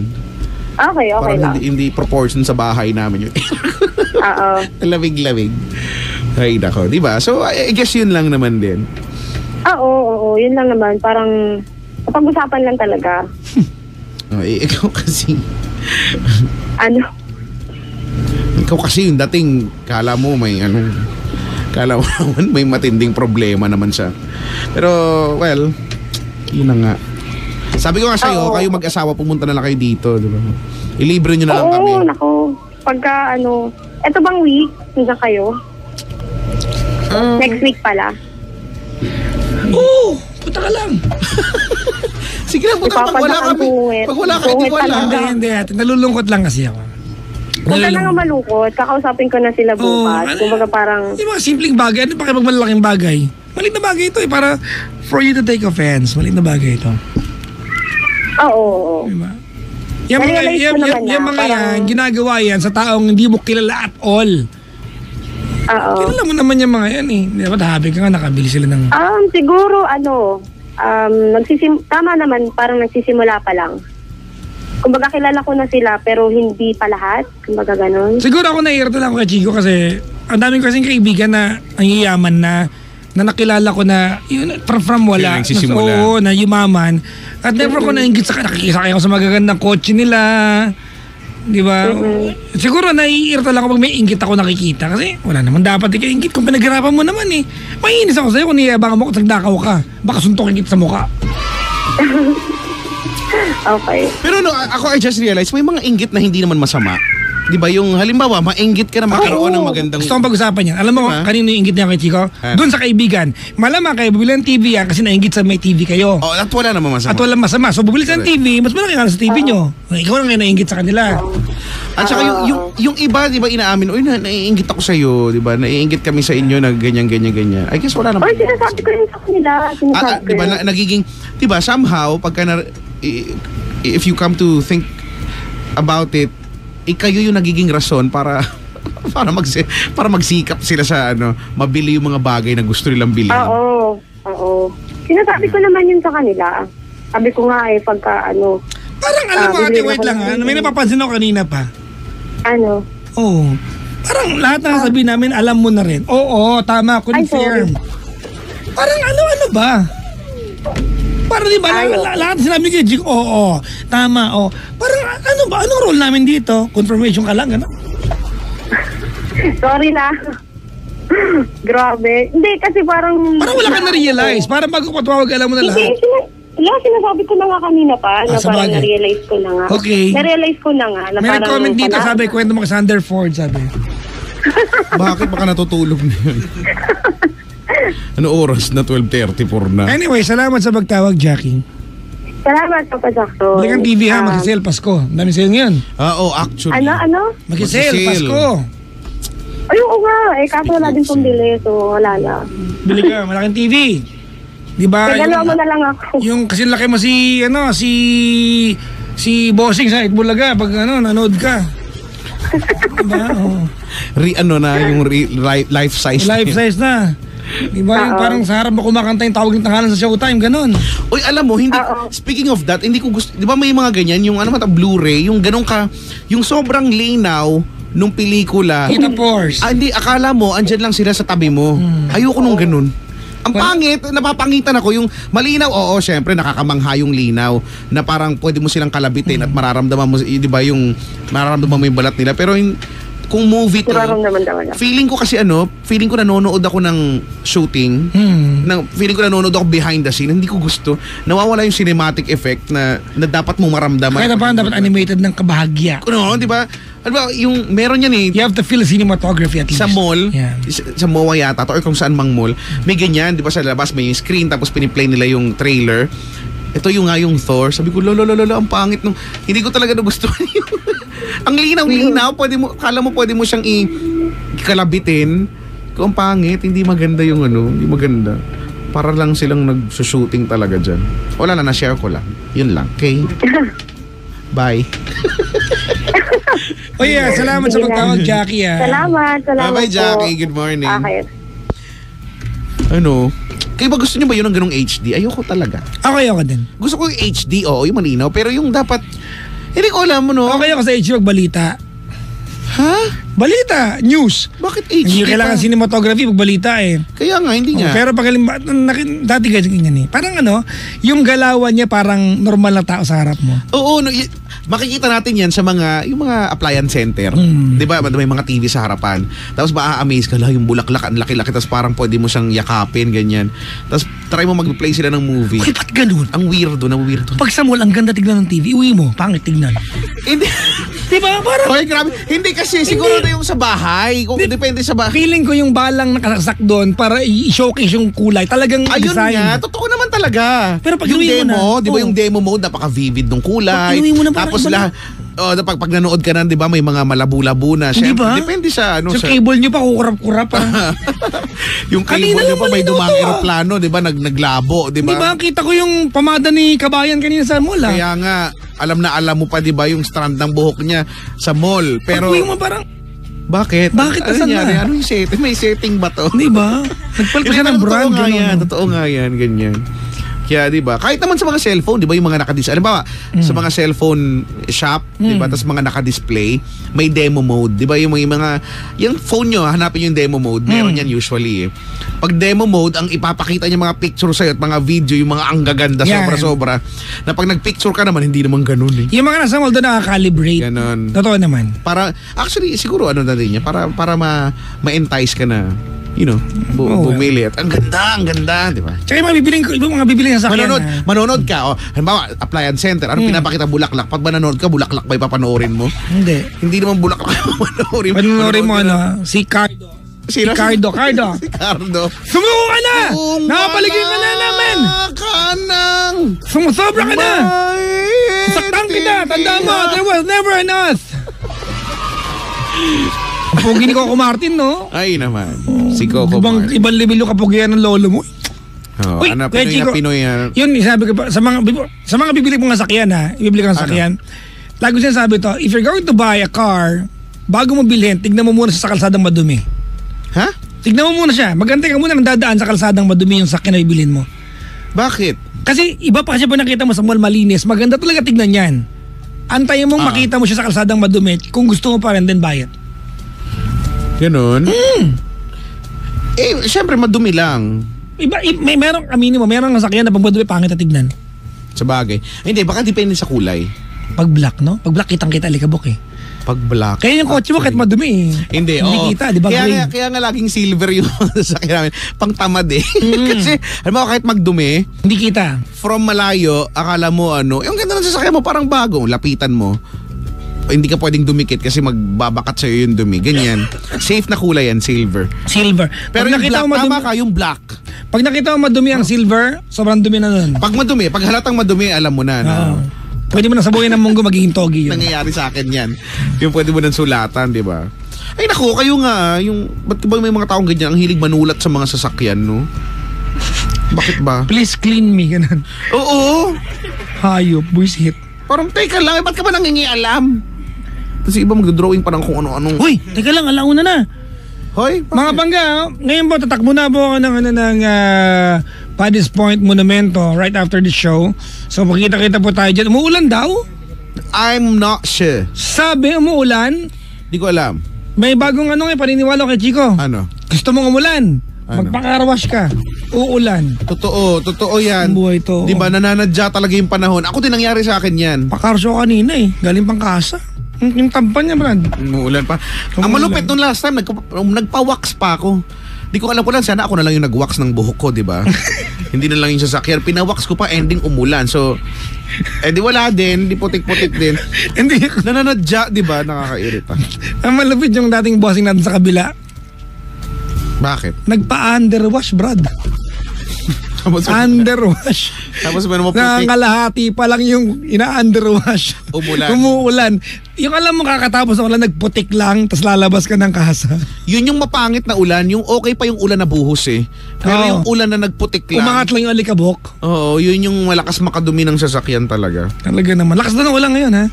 Okay Parang lang. hindi proportion sa bahay namin yun. Oo. Lamig-lamig. Ay, nako. Diba? So, I guess yun lang naman din. Oo, yun lang naman. Parang, pag-usapan lang talaga. Oh, ikaw kasi. Ano? Ikaw kasi yung dating, kala mo naman may matinding problema naman siya. Pero, well, yun na nga. Sabi ko nga sa'yo, Oo. kayo mag-asawa, pumunta na lang kayo dito, di ba? Ilibre nyo na lang kami. Oo, nako. Pagka eto bang week, hindi kayo? Next week pala. Oo, punta ka lang. Sige lang, puta, pag wala kami. Pag wala kayo, di Pungit wala. talaga. Hindi. Nalulungkot lang kasi ako. Huwag ka nang malungkot. Kakausapin ko na sila bukas. Kumbaga parang, Yung mga simpleng bagay, ano pa kayo malaking bagay? Maliit na bagay ito eh, para for you to take offense. Maliit na bagay ito. oo. Diba? Yung mga, Na-realize ko yung, naman yung, na, yung mga parang- yan, ginagawa yan sa taong hindi mo kilala at all. Oo. Kilala mo naman yung mga yan eh. Dapat happy ka nga, nakabili sila ng... Siguro, tama naman, parang nagsisimula pa lang. Kumbaga kilala ko na sila, pero hindi pa lahat. Kumbaga ganun. Siguro ako naiirita lang ako kay Chico kasi ang daming kasing kaibigan na ang yayaman na nakilala ko na yun, from wala. Kaya nagsisimula. Oo, na yumaman. At never ko nainggit sa nakikisakay ako sa magagandang kotse nila. Di ba? Siguro naiirita lang ako pag may inggit ako nakikita. Kasi wala naman dapat ikainggit kung pinaghirapan mo naman eh. Mainis ako sa'yo kung niyabangan mo kung nagdakaw ka. Baka suntokin kita sa mukha. Okay. Pero ako I just realized, may mga inggit na hindi naman masama. Di ba? Yung halimbawa, mainggit ka na magkaroon ng magandang... Gusto kong pag-usapan yan. Alam mo Diba? kanino yung inggit niya kay Chico? Doon sa kaibigan. Malamang kayo bubili ng TV yan kasi nainggit sa may TV kayo. Oh, at wala naman masama. At walang masama. So bubili ka ng TV, mas malaki ka sa TV nyo. Ikaw lang yung nainggit sa kanila. At saka yung iba, di ba, inaamin, uy, naiinggit ako sa'yo, di ba? Naiinggit kami sa inyo na ganyan. I guess wala naman. Or sinasabi ko rin sa kanila. Sinasabi ko Di ba, rin. nagiging, di ba, somehow, pagka if you come to think about it, kayo yung nagiging rason para magsikap sila sa mabili yung mga bagay na gusto nilang bilhin. Oo. Sinasabi ko naman yun sa kanila. Sabi ko nga pagka Parang alam mo ate, wait lang ha. May napapansin ako kanina pa. Ano? Oo. Parang lahat na sabihin namin, alam mo na rin. Oo, tama, confirm. Parang ano ba? Parang di ba, lahat sinabi ko, Jig, oo, tama, oo. Parang ano ba, anong role namin dito? Confirmation ka lang, gano'n? Sorry na. Grabe. Hindi, kasi parang wala ka na-realize. Parang bago ko tumawag, alam mo na lahat. Sinasabi ko na nga kanina pa na sa parang bagay. na-realize ko na nga. Okay. Na-realize ko na nga na May parang nag-comment dito, sabi, kwento mo kay Sander Ford, sabi. Bakit baka natutulog na yun? Ano oras na? 12:34 na. Anyway, salamat sa pagtawag, Jackie. Salamat, Papa Jackson. Balikan TV ha, mag-sale Pasko. Dami sale ngayon. Actually. Ano? Mag-sale Mag-sale. Pasko. Ay, oo nga. Kaso wala din pong bili, so wala na. Bili ka, malaking TV. Di ba? Regalo mo na lang ako. Yung kasi laki mo si Bossing sa Itbulaga pag nanood ka. Diba? Oh. Life size. Life size na. Diba? Yung parang sa harap mo kumakanta yung tawag ng tanghalan sa Showtime, ganun. Uy, alam mo, hindi, speaking of that, hindi ko gusto, di ba may mga ganyan, yung Blu-ray, yung ganun ka, yung sobrang linaw nung pelikula. Kita Force. Hindi, akala mo, andyan lang sila sa tabi mo. Ayoko nung ganun. Ang pangit, napapangitan ako yung malinaw, oo, syempre nakakamangha yung linaw na parang pwede mo silang kalabitin at mararamdaman mo, di ba, yung mararamdaman mo yung balat nila. Pero yung, kung movie to, feeling ko kasi feeling ko nanonood ako ng shooting, feeling ko nanonood ako behind the scene, hindi ko gusto. Nawawala yung cinematic effect na dapat mo maramdaman. Kaya na dapat animated ng kabahagya. Di ba? Ano ba, yung meron yan You have to feel cinematography at least. Sa mall, yeah. sa MOA yata, or kung saan mang mall, may ganyan, di ba, sa labas may yung screen, tapos piniplay nila yung trailer. Ito yung nga yung Thor. Sabi ko, lolo, ang pangit nung, hindi ko talaga nagustuhan yung, ang linaw-linaw, kala mo pwede mo siyang ikalabitin. Kung ang pangit, hindi maganda yung hindi maganda. Para lang silang nag-shooting talaga dyan. Wala na, na-share ko lang. Yun lang, okay? Bye. Oh yeah, salamat sa pagtawag, Jackie. Salamat Bye, po. Jackie. Good morning. Okay. Kayo ba gusto niyo ba yun ng ganong HD? Ayoko talaga. Ako din. Gusto ko yung HD, yung malinaw. Pero yung dapat, hindi ko alam Okay ako sa HG balita. Ha? Balita, news. Bakit HD? Hindi kailangan cinematography pag balita eh. Kaya nga, hindi nga. Pero pag dati guys, ganyan eh. Parang yung galawan niya parang normal na tao sa harap mo. Oo, makikita natin yan sa yung mga appliance center. Di ba? May mga TV sa harapan. Tapos ma-amaze ka lang yung bulaklak, ang laki-laki. Tapos parang pwede mo siyang yakapin, ganyan. Tapos try mo mag-play sila ng movie. Okay, ba't ganun? Ang weirdo. Pag sa mall, ang ganda tignan ng TV, uwi mo, pangit tignan. Hindi. Diba? Parang Okay, grabe. Hindi kasi, siguro na yung sa bahay. Kung depende sa bahay. feeling ko yung balang nakasak doon para i-showcase yung kulay. Talagang Ayun design. nga, totoo naman talaga. Pero pag yung inuwi mo demo, na, di ba yung demo mode, napaka-vivid ng kulay. Pag inuwi mo na, parang Tapos iba na. pag nanood ka na, di ba, may mga malabo-labo na. Siyempre, ba? depende sa Sa cable nyo pa, kukurap-kurap pa. yung cable Kanina nyo lang pa may malinaw dumang to, aeroplano, di ba, naglabo, di Di ba? ba? Kita ko yung pamada ni Kabayan kanina sa mall. Kaya nga, alam na alam mo pa, di ba, yung strand ng buhok niya sa mall. Pero, Pag-uwi mo parang, bakit? Bakit Ano asan nangyari? na? Ano yung setting? May setting ba to? di ba? Nagpalit pa siya ng brand. Totoo nga ganun, yan, no? totoo nga yan, ganyan. Kaya di ba? Kahit naman sa mga cellphone, di ba, yung mga nakadisplay. Alam ba, sa mga cellphone shop, di ba, tapos mga nakadisplay, may demo mode, di ba? Yung phone nyo, hanapin yung demo mode. Meron yan usually. Pag demo mode, ang ipapakita niya mga picture sa'yo at mga video, yung mga ang gaganda, Yan. sobra-sobra. Na pag nagpicture ka naman, hindi naman ganun eh. Yung mga nasa mall doon nakaka-calibrate. Ganon. Totoo naman. Para, actually, siguro na din niya, para ma-entice ka na, bumili. At ang ganda, di ba? Tsaka yung mga bibiling sa sakyan. Manonood ka, halimbawa, appliance center, anong pinapakita, bulaklak? Pag manonood ka, bulaklak ba ipapanoorin mo? Hindi. Naman bulaklak panoorin mo. Panoorin mo si Cardo. Sino? Cardo. Si Cardo. Sumuko ka na! Nakapaligid ka na namin! Sumusobra ka na! Saktan kita! Tanda mo, there was never an us! Pogi ni Coco Martin, no? Ay naman. Si Coco Martin. Ibang level yung kapugian ng lolo mo. Uy, Pinoy Chico, na Pinoy yan. Yun, sabi ko pa, sa mga bibili mong sakyan ha, ibibili ka ng sakyan. Lagi ko sinasabi to, if you're going to buy a car, bago mo bilhin, tignan mo muna sa kalsadang madumi. Ha? Tignan mo muna siya. Magantay ka muna ng dadaan sa kalsadang madumi yung sakyan na bibilhin mo. Bakit? Kasi iba pa kasi pag nakita mo sa mall malinis, maganda talaga tignan yan. Antayin mong makita mo siya sa kalsadang madumi. Kung gusto mo pa rin, then buy it. Ganun? Syempre madumi lang. Merong, aminin mo, merong nasakyan na pag madumi, pangit na tignan. Sa bagay. Hindi, baka depende sa kulay. Pag black, no? Pag black, kitang-kita alikabok eh. Pag black. Kaya yung kotse mo kahit madumi eh. Hindi, kita, di ba? Kaya nga laging silver yung sasakyan namin. Pang tamad eh. Kasi, alam mo, kahit magdumi, hindi kita. From malayo, akala mo yung ganda ng sasakyan mo, parang bago. Lapitan mo. Hindi ka pwedeng dumikit kasi magbabakat sa'yo yung dumi. Ganyan. Safe na kulay yan, silver. Silver. Pero yung black, tama ka, yung black. Pag nakita mo madumi ang silver, sobrang dumi na nun. Pag halatang madumi, alam mo na. Pwede mo na sabuhin ng munggo, magiging togi yun. Nangyayari sa akin yan. Yung pwede mo nang sulatan, di ba? Ay naku, kayo nga, ba't ba may mga taong ganyan, ang hilig manulat sa mga sasakyan, no? Bakit ba? Please clean me, ganun. Oo. Hayop, boys hit. Parang, teka lang, ba't ka ba nangingialam? Kasi iba magdodrawing pa ng kung ano-anong. Hoy, teka lang, alauna na. Hoy, mga bangga, ngayon po, tatakbo na po ako ng Paddy's Point Monumento right after the show. So makita-kita po tayo dyan. Umuulan daw? I'm not sure. Sabi, umuulan? Di ko alam. May bagong paniniwala kay Chico. Ano? Gusto mong umulan? Magpakarwash ka. Uulan. Totoo yan. Buhay to. Di ba, nananadya talaga yung panahon. Ako din nangyari sa akin yan. Pakarso kanina eh. Galing pang kasa. Yung tampan niya, Brad. Umuulan pa. Ang malupit nung last time, nagpa-wax pa ako. Di ko alam ko lang, sana ako na lang yung nag-wax ng buhok ko, di ba? Hindi na lang yung sasakyan. Pinawax ko pa, ending umulan. So, di wala din. Di putik-putik din. Hindi. Nananadya, di ba? Nakakairita. Ang malupit yung dating bossing natin sa kabila. Bakit? Nagpa-underwash, Brad. Underwash. Tapos ba naman putik? Nangangalahati pa lang yung ina-underwash. Umuulan. Yung alam mo kakatapos ng ulan, nagputik lang, tapos lalabas ka ng kasa. Yun yung mapangit na ulan, yung okay pa yung ulan na buhos eh. Pero yung ulan na nagputik lang. Umangat lang yung alikabok. Oo, yun yung malakas makadumi ng sasakyan talaga. Talaga naman. Lakas na ng ulan ngayon ha.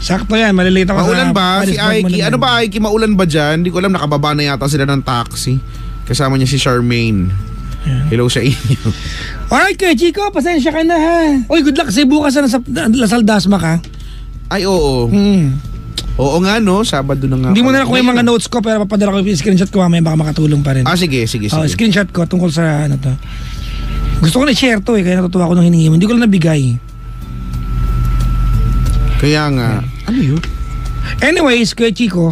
Sakto yan, malilate ako maulan sa... ba? Si Aiki, ano ba Aiki, maulan ba dyan? Hindi ko alam, nakababa na yata sila ng taxi. Kasama niya si Charmaine. Hello sa inyo. Alright kay Chico, pasensya ka na ha. Uy, good luck kasi bukas na sa Lasal Dasma ka. Ay, oo. Oo nga no, Sabado na nga. Hindi mo na nakuha yung mga notes ko, pero papadala ko yung screenshot ko mamaya, baka makatulong pa rin. Sige. Screenshot ko tungkol sa to. Gusto ko na-share to kaya natutuwa ko nung hiningi mo. Hindi ko lang nabigay. Kaya nga, ano yun? Anyways, kay Chico,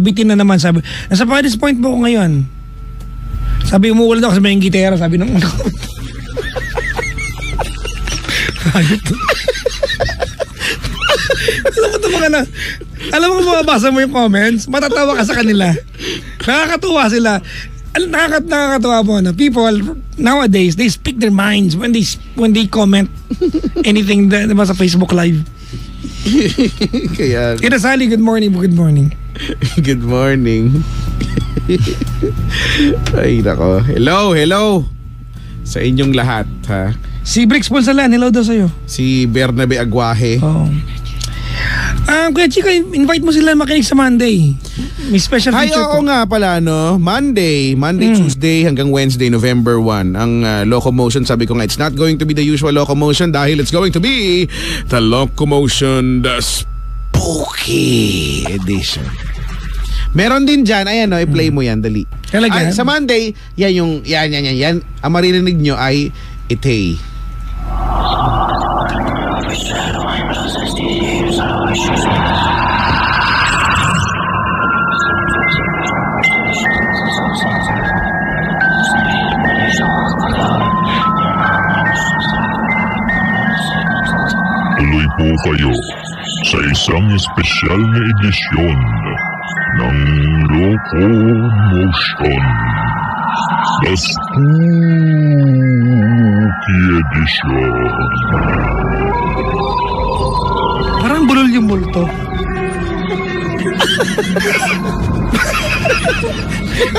bitin na naman sabi. Nasa Paddy's Point po ko ngayon. Sabi, umuulan ako sa may gitera, sabi nung alam mo kung mababasa mo yung comments, matatawa ka sa kanila. Nakakatuwa sila. Nakakatuwa po na people nowadays, they speak their minds when they comment anything diba, sa Facebook Live. Kaya Sally, good morning. Good morning. Good morning. Ay nako. Hello sa inyong lahat ha. Si Brix Ponsalan, hello daw sa'yo. Si Bernabe Aguaje. Kuya Chico, invite mo sila makinig sa Monday. May special feature oo nga pala no. Monday, Tuesday hanggang Wednesday, November 1. Ang Locomotion, sabi ko nga, it's not going to be the usual Locomotion dahil it's going to be the Locomotion the Spooky Edition. Meron din dyan, ayan o, i-play mo yan, dali. Talaga? Sa Monday, yan. Ang maririnig nyo ay Itay. Tuloy po kayo sa isang espesyal na edisyon ng Locomotion, the Spooky Edition. Parang bulol yung multo.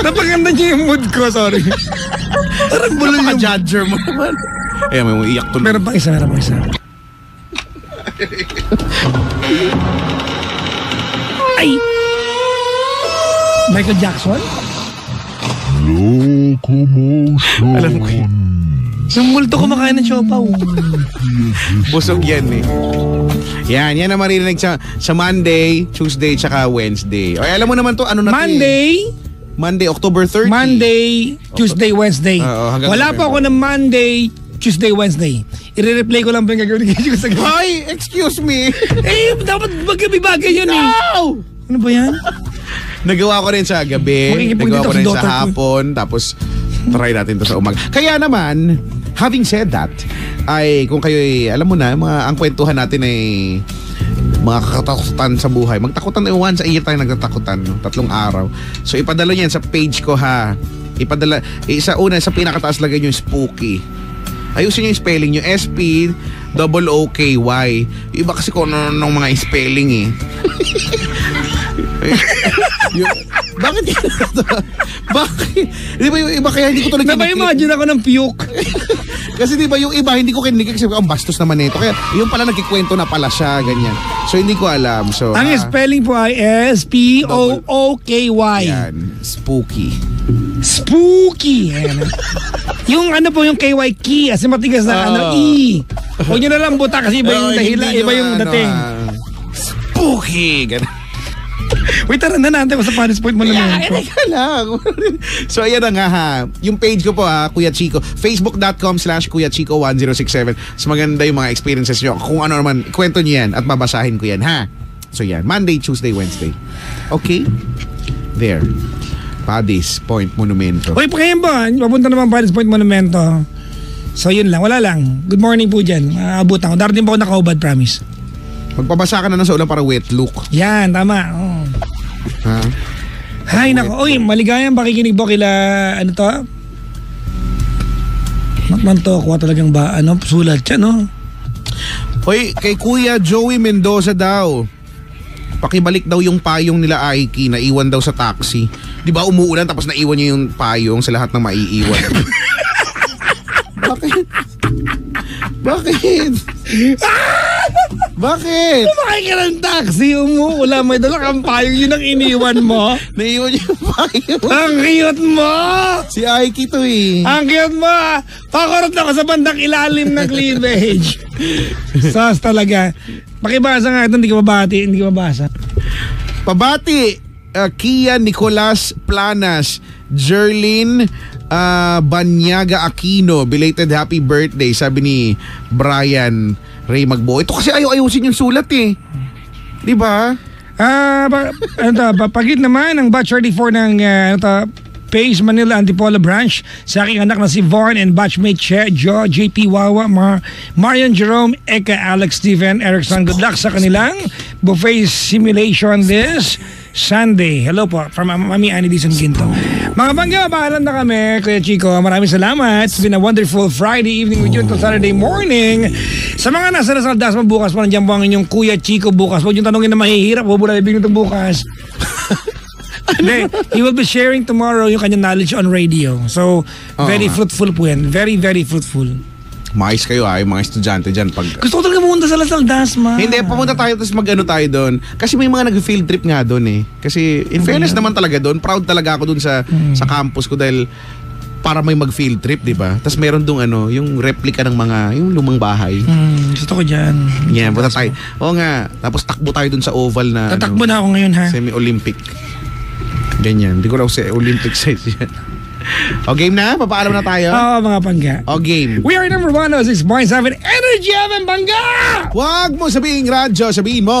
Napaganda niya yung mood ko, sorry. Parang bulol yung... Napaka-judger mo naman. Ay, may iyak tuloy. Meron pang isa. Ay! Michael Jackson? Locomotion. Alam ko yun. Yung multo kumakain ng siopaw. Busog yan eh. Yan ang maririnig sa Monday, Tuesday, tsaka Wednesday. O alam mo naman to, ano na Monday, October 30. Monday, Tuesday, Wednesday. Wala pa ako ng Monday, Tuesday, Wednesday. I-replay ko lang pa yung gagawin ko sa gabi. Ay, excuse me. Dapat bagay yun eh. No! Ano ba yan? Nagawa ko rin sa gabi, nagawa ko rin sa hapon, tapos try natin to sa umaga. Kaya naman, having said that, ay kung kayo alam mo na, ang kwentuhan natin ay mga kakatakutan sa buhay. Magtakutan na once a year tayo nagtatakutan, 3 araw. So ipadala niyan sa page ko ha. Ipadala, sa sa pinakataas lagay niyo spooky. Ayusin niyo yung spelling niyo, SPOOKY. Iba kasi kung ano ng mga spelling eh. Bakit? Bakit? Di ba yung iba kaya hindi ko ito nagkinig? Napa-imagine ako ng puke. Kasi di ba yung iba hindi ko kinig kasi ang bastos naman nito. Kaya yung pala nagkikwento na pala siya, ganyan. So hindi ko alam. So, ang spelling po ay SPOOKY. Yan, spooky. Spooky. Ayan. Yung ano po yung KY key, kasi matigas na E. Huwag nyo na lang buta kasi iba yung dahilan, iba yung dating. Spooky. Ganun. Wait, tara na natin sa Paris Point mo na. Teka lang. So ayan na nga ha. Yung page ko po ha, Kuya Chico. Facebook.com/Kuya Chico 1067. So maganda yung mga experiences nyo. Kung ano naman, kwento nyo yan at babasahin ko yan ha. So yan, Monday, Tuesday, Wednesday. Okay? There. Paris Point Monumento. Uy, pa kayo ba? Papunta naman Paris Point Monumento. So yun lang, wala lang. Good morning po dyan. Abutan ko. Darating po ako nakaubad, promise. Magpabasa ka na sa ulan para wet look. Yan, tama. Oh. Ha? Hay nako. Uy, maligayang pakikinig po kila, ano to? Matman to, kuha talagang ba, sulat siya, no? Hoy, kay Kuya Joey Mendoza daw. Pakibalik daw yung payong nila Aiki na iwan daw sa taxi. Di ba umuulan tapos naiwan niya yung payong sa lahat ng maiiwan? Bakit? Bakit? Bakit? Kumakay ka ng taxi, umuulan, may dala kang payong, yun ang iniwan mo. Naiwan niya yung payong. Ang cute mo! Si Aiki to eh. Ang cute mo! Pakurot ako sa bandang ilalim ng cleavage. Sas talaga. Pakibasa nga ito, hindi ka mabasa. Pabati, Kia Nicolas Planas, Jerlyn Banyaga Aquino, belated happy birthday, sabi ni Brian Ray Magbo. Ito kasi ayusin yung sulat eh. Di ba? Pagit naman ang batch 34 ng Pace Manila Antipolo branch sa aking anak na si Vaughn and batchmate Joe, JP Wawa, Marian Jerome, Eka, Alex, Steven, Erickson. Good luck sa kanilang buffet simulation this Sunday. Hello po from Mami Annie Dizon Ginto. Mga bangga, bahalan na kami, Kuya Chico. Maraming salamat. It's been a wonderful Friday evening with you until Saturday morning. Sa mga nasa Lasal Dasma bukas po, nandiyan po ang inyong Kuya Chico bukas. Huwag yung tanongin na mahihirap, bubula ibig nito bukas. He will be sharing tomorrow yung kanyang knowledge on radio. So, very fruitful po yan. Very, very fruitful. Mais kayo yung mga estudyante dyan. Gusto ko talaga pumunta sa Lasal Dasma. Hindi, pumunta tayo tapos mag-ano tayo doon. Kasi may mga nag-field trip nga doon eh. Kasi in fairness naman talaga doon, proud talaga ako doon sa campus ko dahil para may mag-field trip, di ba? Tapos meron doon yung replica ng mga, yung lumang bahay. Gusto ko dyan. Yeah, punta tayo. Oo nga. Tapos takbo tayo doon sa oval na tatakbo na ako ngayon ha. Semi-Olympic. Ganyan. Hindi ko raw sa Olympic size yan. O game na? Papaalam na tayo? Oo, mga pangga. O game. We are number 106.7 Energy FM Bangga! Huwag mo sabihin radyo, sabihin mo